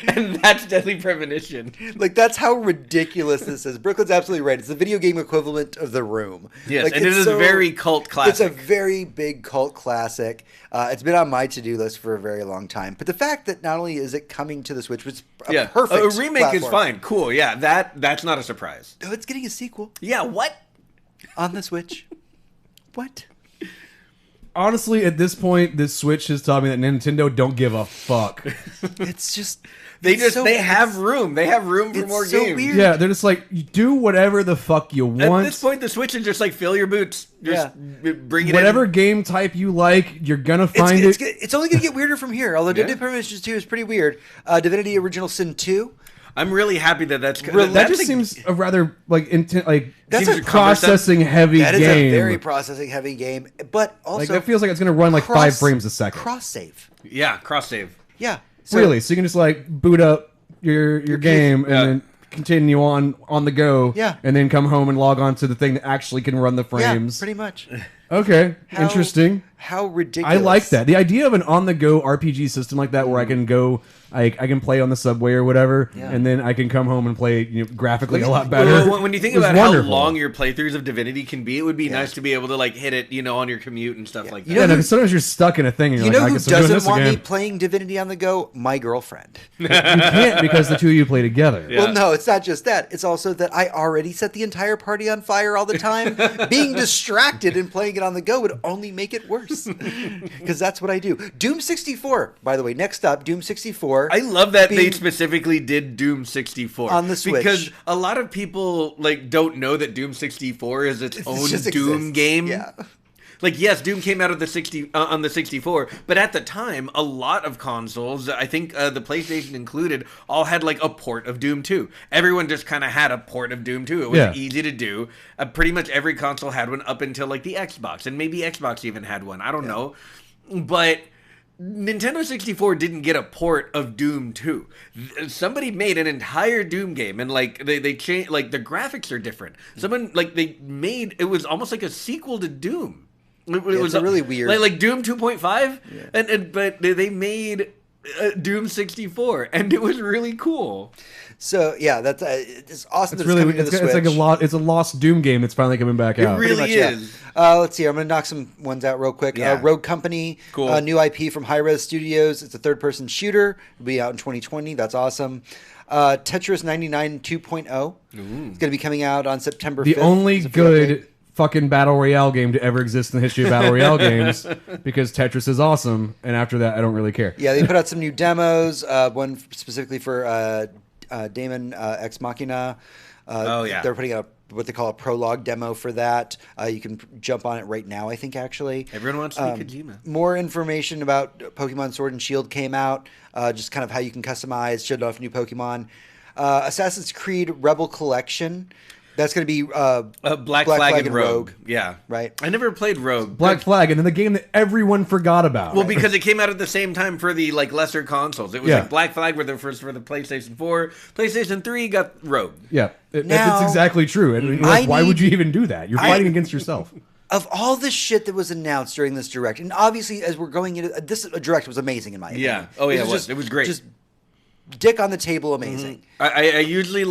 and that's Deadly Premonition. Like, that's how ridiculous this is. Brooklyn's absolutely right. It's the video game equivalent of The Room. Yes, like, and it is a very cult classic. It's a very big cult classic. It's been on my to-do list for a very long time. But the fact that not only is it coming to the Switch, which is a perfect a remake platform. is fine. Cool, yeah, that's not a surprise. No, it's getting a sequel. Yeah, what? On the Switch. What? Honestly, at this point, this Switch has taught me that Nintendo don't give a fuck. It's just... They have room. They have room for more games. Weird. Yeah, they're just like, you do whatever the fuck you want. At this point, the Switch is just like, fill your boots. Just bring it whatever in. game type you like, you're gonna find it. It's only going to get weirder from here. Although Deadly Premonition 2 is pretty weird. Divinity Original Sin 2. I'm really happy that that's... That just seems a rather, like, That's a processing heavy game. That is a very processing heavy game. But also... Like, that feels like it's gonna run like 5 frames a second. Cross-save. Yeah, cross-save. Yeah. Really? So you can just, like, boot up your game and then continue on the go. Yeah. And then come home and log on to the thing that actually can run the frames. Yeah, pretty much. Okay, interesting. How ridiculous. I like that. The idea of an on-the-go RPG system like that where I can go, I can play on the subway or whatever, and then I can come home and play graphically a lot better. Well, when you think about how long your playthroughs of Divinity can be, it would be nice to be able to like hit it, on your commute and stuff like that. Yeah, sometimes you're stuck in a thing and you're like, I guess I'm doing this who doesn't want again. me playing Divinity on the go? My girlfriend. You can't because the two of you play together. Well, no, it's not just that. It's also that I already set the entire party on fire all the time. Being distracted and playing it on the go would only make it worse. Because that's what I do. Doom 64, by the way. Next up, Doom 64. I love that they specifically did Doom 64 on the Switch, because a lot of people don't know that Doom 64 is its own Doom game. Yeah. Like, yes, Doom came out of the on the 64, but at the time, a lot of consoles, I think the PlayStation included, all had like a port of Doom 2. Everyone just kind of had a port of Doom 2. It was easy to do. Pretty much every console had one up until like the Xbox, and maybe Xbox even had one. I don't know. But Nintendo 64 didn't get a port of Doom 2. Somebody made an entire Doom game, and like they changed, like the graphics are different. Someone it was almost like a sequel to Doom. It was really weird, like Doom 2.5, but they made Doom 64, and it was really cool. So yeah, that's it's awesome. It's really it's like it's a lost Doom game that's finally coming back out. It really is. Yeah. Let's see. I'm gonna knock some ones out real quick. Rogue Company, cool. New IP from High Res Studios. It's a third-person shooter. It'll be out in 2020. That's awesome. Tetris 99 2.0. It's gonna be coming out on September 5th. The only good fucking Battle Royale game to ever exist in the history of Battle Royale games, because Tetris is awesome, and after that, I don't really care. Yeah, they put out some new demos. One specifically for Daemon Ex Machina. They're putting out what they call a prologue demo for that. You can jump on it right now, I think, actually. Everyone wants to be Kojima. More information about Pokemon Sword and Shield came out, just kind of how you can customize, showed off new Pokemon. Assassin's Creed Rebel Collection. That's going to be Black Flag and Rogue. Yeah. Right. I never played Rogue. Black Flag, and then the game that everyone forgot about. Well, because it came out at the same time for the lesser consoles. It was like Black Flag were the first for the PlayStation 4. PlayStation 3 got Rogue. Yeah. That's exactly true. And why would you even do that? You're fighting against yourself. Of all the shit that was announced during this Direct, and obviously as we're going into this Direct was amazing in my opinion. Yeah. Oh, yeah, it was great. Just dick on the table, amazing. I usually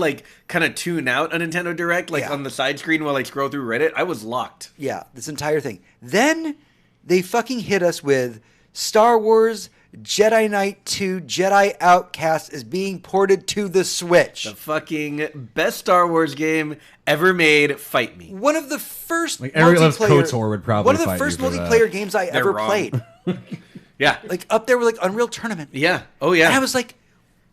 kind of tune out a Nintendo Direct on the side screen while I scroll through Reddit. I was locked. Yeah, this entire thing. Then they fucking hit us with Star Wars Jedi Knight 2 Jedi Outcast is being ported to the Switch. The fucking best Star Wars game ever made. Fight me. One of the first Everyone loves KOTOR would probably one of the first multiplayer games I ever played. Yeah. Up there with Unreal Tournament. Yeah. Oh yeah. And I was like,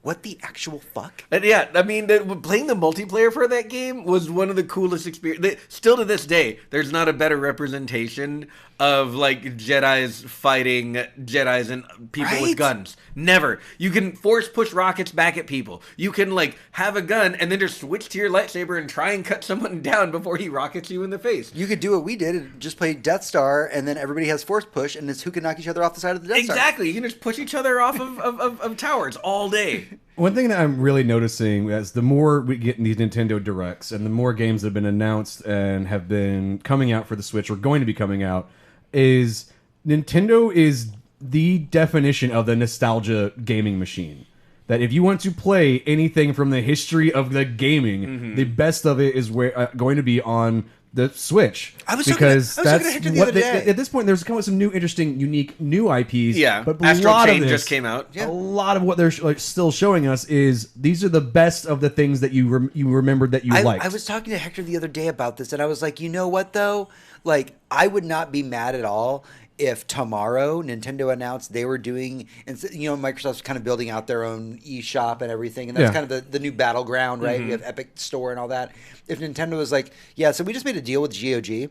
what the actual fuck? And yeah, I mean, playing the multiplayer for that game was one of the coolest experiences. Still to this day, there's not a better representation of Jedis fighting Jedis and people with guns. Never. You can force push rockets back at people. You can have a gun and then just switch to your lightsaber and try and cut someone down before he rockets you in the face. You could do what we did and just play Death Star, and then everybody has force push, and it's who can knock each other off the side of the Death Star. Exactly. You can just push each other off of towers all day. One thing that I'm really noticing is the more we get in these Nintendo Directs and the more games that have been announced and have been coming out for the Switch or going to be coming out, is Nintendo is the definition of the nostalgia gaming machine. that if you want to play anything from the history of the gaming, the best of it is going to be on the Switch. I was talking to Hector the other day. At this point, there's come with some new, interesting, unique new IPs. Yeah, but Astral Chain just came out. A lot of what they're still showing us is these are the best of the things that you remembered that you liked. I was talking to Hector the other day about this, and I was like, you know what though? Like, I would not be mad at all if tomorrow Nintendo announced they were doing, and Microsoft's kind of building out their own eShop and everything, and that's kind of the new battleground, right? We have Epic Store and all that. If Nintendo was like, yeah, so we just made a deal with GOG.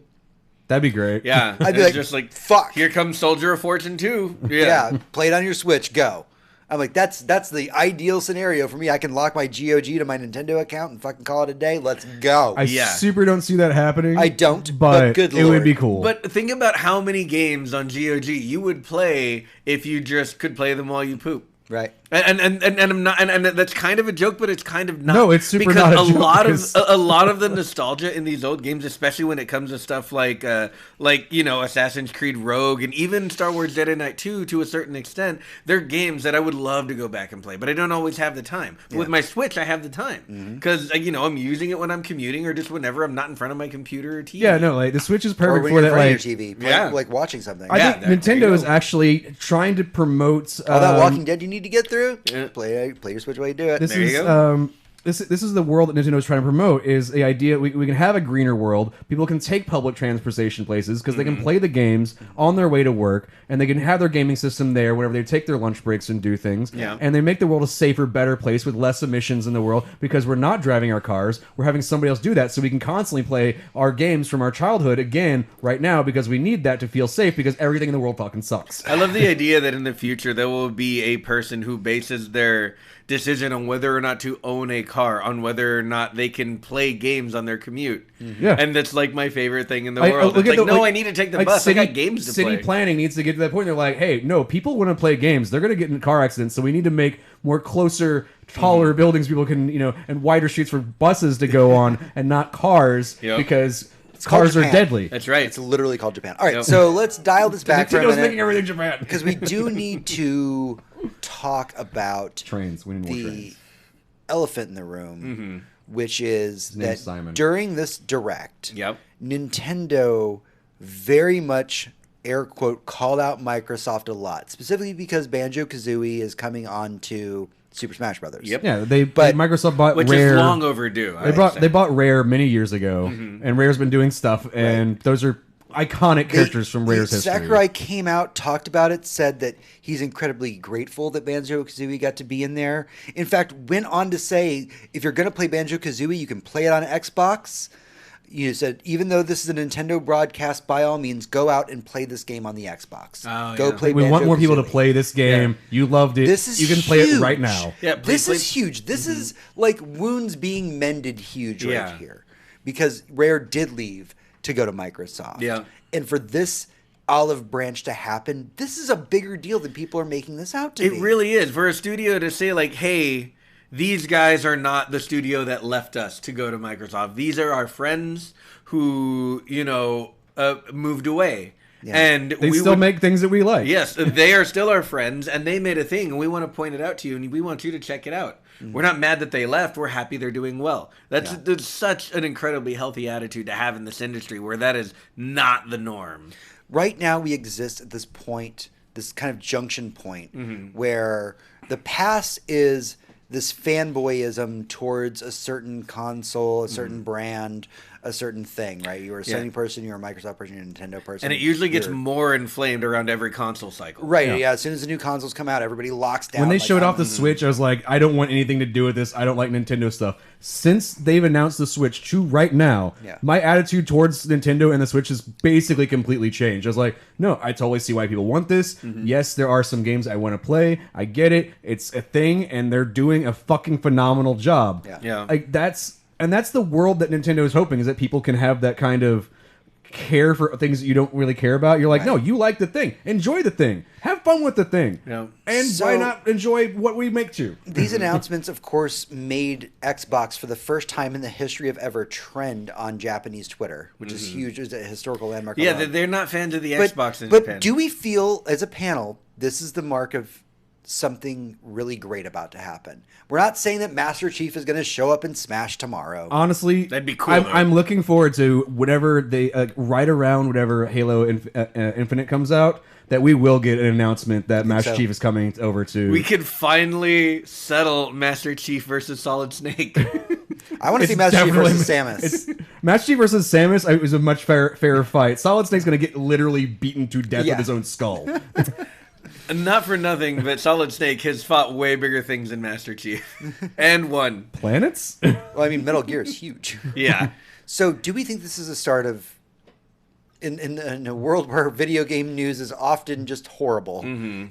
That'd be great. Yeah, I'd be like, just like, fuck. Here comes Soldier of Fortune 2. Yeah, play it on your Switch, go. I'm like, that's the ideal scenario for me. I can lock my GOG to my Nintendo account and fucking call it a day. Let's go. I super don't see that happening. I don't, but good Lord. It would be cool. But think about how many games on GOG you would play if you just could play them while you poop. Right. And I'm not, and that's kind of a joke, but it's kind of not. No, it's super because not a joke. A lot of the nostalgia in these old games, especially when it comes to stuff like Assassin's Creed Rogue and even Star Wars Jedi Knight 2 to a certain extent, they're games that I would love to go back and play, but I don't always have the time. Yeah. With my Switch, I have the time because I'm using it when I'm commuting or just whenever I'm not in front of my computer or TV. Yeah, no, like the Switch is perfect for that. Like your TV, like watching something. I think Nintendo is actually trying to promote all that Walking Dead you need to get through. Yeah. Play your Switch while you do it. There you go. This is the world that Nintendo is trying to promote. Is the idea we can have a greener world. People can take public transportation places because they can play the games on their way to work, and they can have their gaming system there whenever they take their lunch breaks and do things. Yeah. And they make the world a safer, better place with less emissions in the world because we're not driving our cars. We're having somebody else do that, so we can constantly play our games from our childhood again right now because we need that to feel safe because everything in the world fucking sucks. I love the idea that in the future there will be a person who bases their decision on whether or not to own a car on whether or not they can play games on their commute. Yeah. And that's like my favorite thing in the world. It's like, I need to take the bus. I got games to play. City planning needs to get to that point. They're like, hey, no, people want to play games. They're going to get in car accidents, so we need to make more closer, taller buildings people can, and wider streets for buses to go on and not cars because cars are deadly. That's right. It's literally called Japan. All right, so let's dial this back for a minute. Nintendo's making everything Japan. Because we do need to talk about trains. We need more trains. Elephant in the room, which is that Simon. During this direct, Yep. Nintendo very much air quote called out Microsoft a lot, specifically because Banjo-Kazooie is coming on to Super Smash Brothers. Yep. Yeah, Microsoft bought which Rare. Is long overdue. They bought Rare many years ago, and Rare's been doing stuff, and those are iconic characters from Rare's history. Sakurai came out, talked about it, said that he's incredibly grateful that Banjo-Kazooie got to be in there. In fact, went on to say, if you're going to play Banjo-Kazooie, you can play it on Xbox. You said, even though this is a Nintendo broadcast, by all means, go out and play this game on the Xbox. Go play We want more people to play this game. Yeah. You loved it. This is you can huge. Play it right now. Yeah, this is huge. This is like wounds being mended huge right here. Because Rare did leave to go to Microsoft. Yeah. And for this olive branch to happen, this is a bigger deal than people are making this out to be. It really is. For a studio to say, like, hey, these guys are not the studio that left us to go to Microsoft. These are our friends who, moved away. Yeah. And they still make things that we like. Yes, they are still our friends, and they made a thing, and we want to point it out to you, and we want you to check it out. We're not mad that they left. We're happy they're doing well. That's such an incredibly healthy attitude to have in this industry where that is not the norm. Right now we exist at this point, this kind of junction point, where the past is this fanboyism towards a certain console, a certain brand, a certain thing, right? You're a Sony person, you're a Microsoft person, you're a Nintendo person. And it usually gets more inflamed around every console cycle. Right, yeah. As soon as the new consoles come out, everybody locks down. When they showed off the Switch, I was like, I don't want anything to do with this. I don't like Nintendo stuff. Since they've announced the Switch to right now, my attitude towards Nintendo and the Switch has basically completely changed. I was like, no, I totally see why people want this. Yes, there are some games I want to play. I get it. It's a thing, and they're doing a fucking phenomenal job. Yeah. Like, that's the world that Nintendo is hoping, is that people can have that kind of care for things that you don't really care about. You're like, no, you like the thing. Enjoy the thing. Have fun with the thing. Yeah. And why not enjoy what we make too? These announcements, of course, made Xbox for the first time in the history of ever trend on Japanese Twitter, which is huge. It's a historical landmark. Yeah, they're not fans of the Xbox in Japan. But do we feel, as a panel, this is the mark of something really great about to happen. We're not saying that Master Chief is going to show up in Smash tomorrow. Honestly, that'd be cool. I'm looking forward to whatever they right around whatever Halo Infinite comes out, that we will get an announcement that Master Chief is coming over to. We could finally settle Master Chief versus Solid Snake. I want to see Master Chief versus Samus. Master Chief versus Samus was a much fairer fight. Solid Snake's going to get literally beaten to death with his own skull. Not for nothing, but Solid Snake has fought way bigger things than Master Chief. And won. Planets? Well, I mean, Metal Gear is huge. Yeah. So do we think this is a start of, in a world where video game news is often just horrible,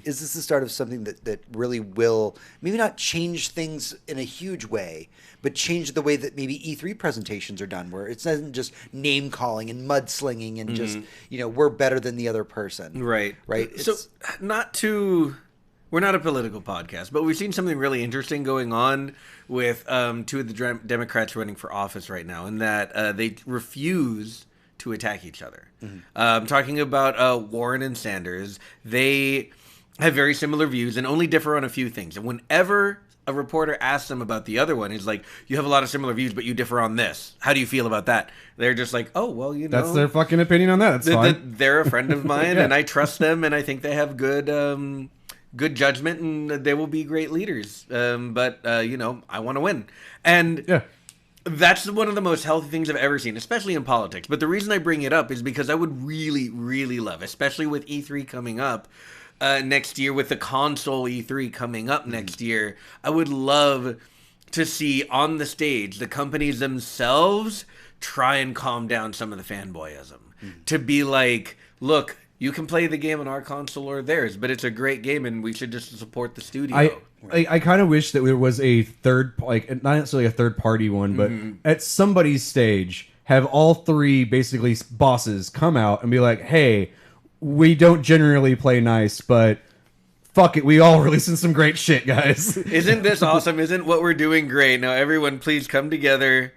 is this the start of something that really will maybe not change things in a huge way, but change the way that maybe E3 presentations are done, where it isn't just name calling and mudslinging and just, we're better than the other person. Right. Right. So we're not a political podcast, but we've seen something really interesting going on with two of the Democrats running for office right now, in that they refuse to attack each other. Talking about Warren and Sanders, they have very similar views and only differ on a few things. And whenever a reporter asks them about the other one, he's like, you have a lot of similar views, but you differ on this. How do you feel about that? They're just like, oh, well, that's their fucking opinion on that. That's fine. They're a friend of mine, and I trust them, and I think they have good judgment, and they will be great leaders. But I want to win. And that's one of the most healthy things I've ever seen, especially in politics. But the reason I bring it up is because I would really, really love, especially with E3 coming up next year, with the console E3 coming up next year, I would love to see on the stage the companies themselves try and calm down some of the fanboyism. To be like, look, you can play the game on our console or theirs, but it's a great game and we should just support the studio. I kind of wish that there was a third, like, not necessarily a third party one, but at somebody's stage, have all three basically bosses come out and be like, hey, we don't generally play nice, but fuck it, we all releasing some great shit, guys. Isn't this awesome? Isn't what we're doing great? Now everyone please come together.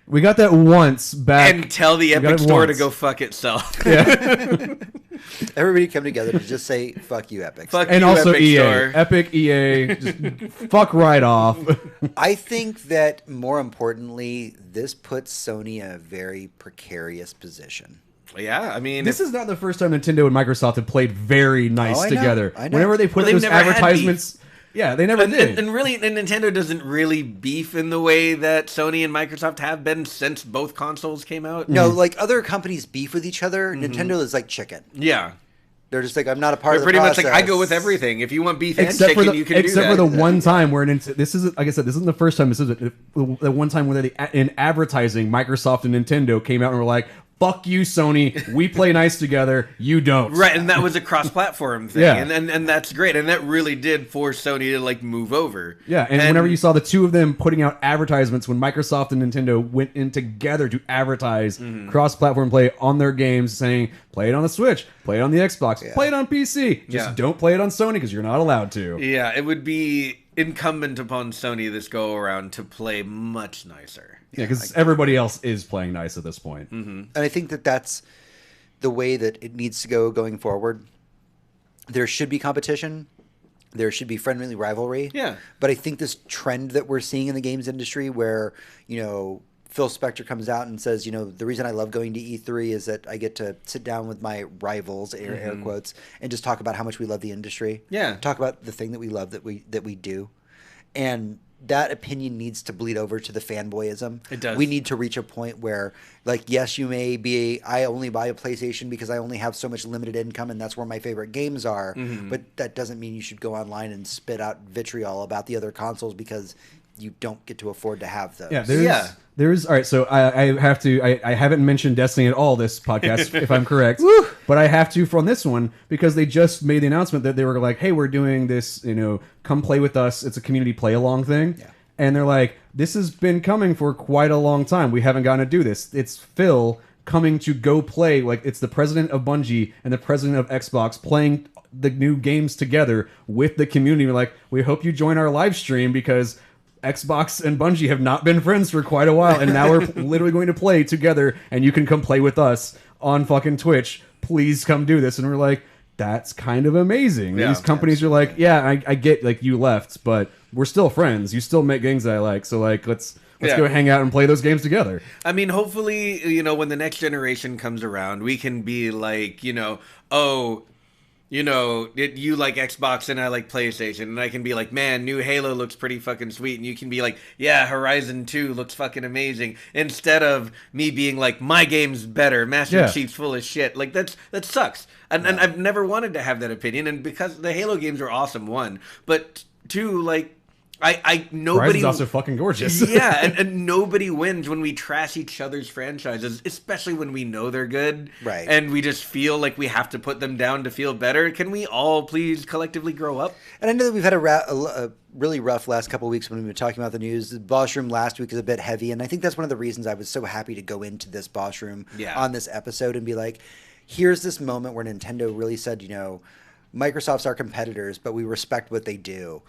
We got that once back. And tell the Epic Store to go fuck itself. Yeah. Everybody come together to just say, fuck you, Epic. Fuck and you, also Epic EA. Store. Epic, EA, just fuck right off. I think that, more importantly, this puts Sony in a very precarious position. Yeah, I mean... This is not the first time Nintendo and Microsoft have played very nice together. I know. Whenever they put those advertisements... Yeah, they never did. And really, Nintendo doesn't really beef in the way that Sony and Microsoft have been since both consoles came out. No, like other companies beef with each other. Nintendo is like chicken. Yeah. They're just like, I'm not a part of the pretty process. much like, I go with everything. If you want beef and except chicken, for the, you can do that. Except for the one time where, this is, like I said, this isn't the first time. This is the one time where in advertising, Microsoft and Nintendo came out and were like, fuck you, Sony. We play nice together. You don't. Right, and that was a cross-platform thing. Yeah. And that's great. And that really did force Sony to, like, move over. Yeah, and whenever you saw the two of them putting out advertisements when Microsoft and Nintendo went in together to advertise cross-platform play on their games, saying, play it on the Switch, play it on the Xbox, play it on PC. Just don't play it on Sony because you're not allowed to. Yeah, it would be incumbent upon Sony this go-around to play much nicer. Yeah, because everybody else is playing nice at this point. And I think that that's the way that it needs to go going forward. There should be competition. There should be friendly rivalry. Yeah. But I think this trend that we're seeing in the games industry where, Phil Spector comes out and says, the reason I love going to E3 is that I get to sit down with my rivals, air quotes, and just talk about how much we love the industry. Yeah. Talk about the thing that we love that we do. And that opinion needs to bleed over to the fanboyism. It does. We need to reach a point where, like, yes, you may be, I only buy a PlayStation because I only have so much limited income and that's where my favorite games are. But that doesn't mean you should go online and spit out vitriol about the other consoles because you don't get to afford to have those. Yeah, there's all right. So I have to. I haven't mentioned Destiny at all this podcast, if I'm correct. But I have to from this one because they just made the announcement that they were like, "Hey, we're doing this. Come play with us. It's a community play along thing." Yeah. And they're like, "This has been coming for quite a long time. We haven't gotten to do this. It's Phil coming to go play. Like it's the president of Bungie and the president of Xbox playing the new games together with the community. We're like, we hope you join our live stream because Xbox and Bungie have not been friends for quite a while, and now we're literally going to play together, and you can come play with us on fucking Twitch. Please come do this." And we're like, that's kind of amazing. Yeah. These companies are like, yeah, I get like you left, but we're still friends. You still make games that I like, so like let's go hang out and play those games together. I mean, hopefully, you know, when the next generation comes around, we can be like, you know, oh, you know, you like Xbox and I like PlayStation, and I can be like, man, new Halo looks pretty fucking sweet, and you can be like, yeah, Horizon 2 looks fucking amazing, instead of me being like, my game's better, Master Chief's full of shit. Like, that sucks. And I've never wanted to have that opinion, and because the Halo games are awesome, one, but two, like, nobody. Horizon's also fucking gorgeous. Yeah, and nobody wins when we trash each other's franchises, especially when we know they're good. Right. And we just feel like we have to put them down to feel better. Can we all please collectively grow up? And I know that we've had a really rough last couple of weeks when we've been talking about the news. The Boss Room last week is a bit heavy, and I think that's one of the reasons I was so happy to go into this Boss Room on this episode and be like, here's this moment where Nintendo really said, you know, Microsoft's our competitors, but we respect what they do.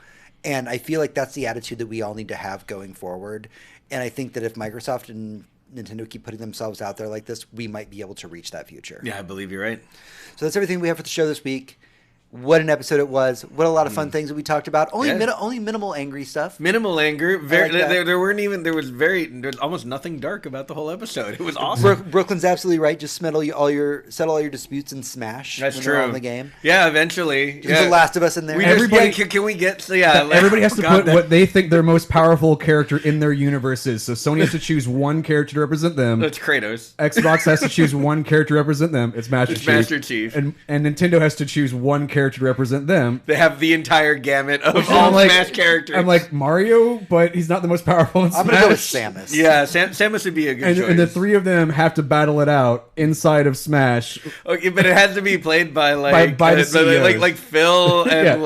And I feel like that's the attitude that we all need to have going forward. And I think that if Microsoft and Nintendo keep putting themselves out there like this, we might be able to reach that future. Yeah, I believe you're right. So that's everything we have for the show this week. What an episode it was. What a lot of fun things that we talked about. Only minimal angry stuff. Minimal anger. Very, there was almost nothing dark about the whole episode. It was awesome. Brooklyn's absolutely right. Just settle all your disputes in Smash. That's when true. You're on the game. Yeah, eventually. There's The Last of Us in there. Can we get everybody has to put what they think their most powerful character in their universe is. So Sony has to choose one character to represent them. That's Kratos. Xbox has to choose one character to represent them. It's Master Chief. And Nintendo has to choose one character to represent them. They have the entire gamut of all Smash characters. I'm like, Mario, but he's not the most powerful in Smash. I'm going to go with Samus. Yeah, Samus would be a good choice. And the three of them have to battle it out inside of Smash. Okay, but it has to be played by by the CEOs. like Phil and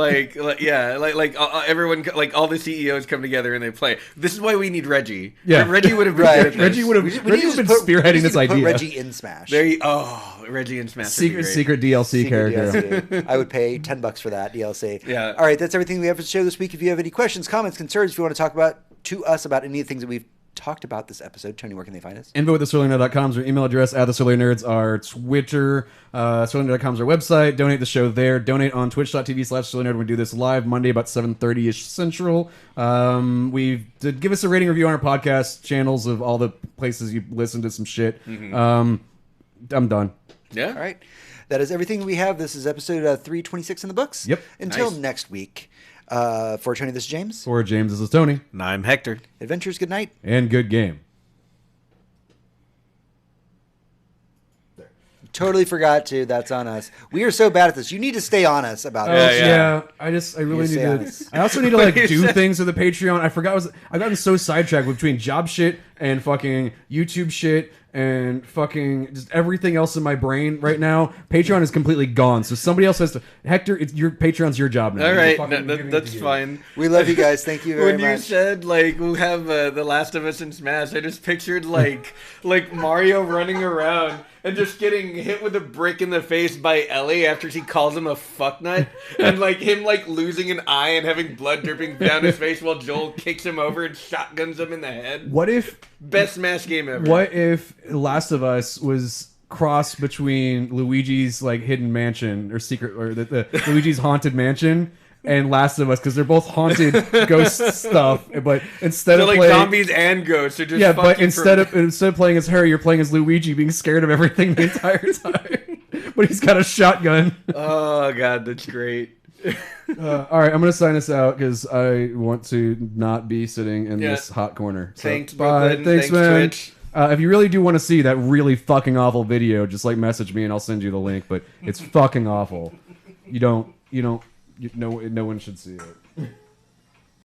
everyone, like all the CEOs come together and they play. This is why we need Reggie. Yeah, Reggie would have been good at this. Reggie would have been spearheading this idea. Put Reggie in Smash. Reggie in Smash. Secret DLC character. DLC. I would pay $10 for that DLC. Yeah. All right, that's everything we have for the show this week. If you have any questions, comments, concerns, if you want to talk to us about any of the things that we've talked about this episode, Tony, where can they find us? info@thesurlynerd.com is our email address. @thesurlynerds our Twitter. Surlynerd.com is our website. Donate the show there. Donate on twitch.tv/surlynerd. We do this live Monday about 7:30ish Central. Give us a rating review on our podcast channels of all the places you listen to some shit. I'm done. Yeah. All right. That is everything we have. This is episode 326 in the books. Yep. Until next week. For Tony, this is James. For James, this is Tony. And I'm Hector. Adventures, good night. And good game. Totally forgot to. That's on us. We are so bad at this. You need to stay on us about this. Yeah. I really need to. I also need to do things with the Patreon. I forgot. I've gotten so sidetracked between job shit and fucking YouTube shit and fucking just everything else in my brain right now. Patreon is completely gone. So somebody else has to. Hector, your Patreon's your job now. All right, that's fine. We love you guys. Thank you very much. When you said we'll have The Last of Us in Smash, I just pictured like Mario running around and just getting hit with a brick in the face by Ellie after she calls him a fucknut, and him losing an eye and having blood dripping down his face while Joel kicks him over and shotguns him in the head. What if best Smash game ever? What if Last of Us was cross between Luigi's hidden mansion or secret or the Luigi's haunted mansion and Last of Us, because they're both haunted ghost stuff, but instead of playing zombies and ghosts, are just but instead of playing as Harry, you're playing as Luigi, being scared of everything the entire time. But he's got a shotgun. Oh god, that's great. All right, I'm gonna sign us out because I want to not be sitting in this hot corner. So, thanks, Brooklyn. Thanks, man. Twitch. If you really do want to see that really fucking awful video, just message me and I'll send you the link. But it's fucking awful. No one should see it.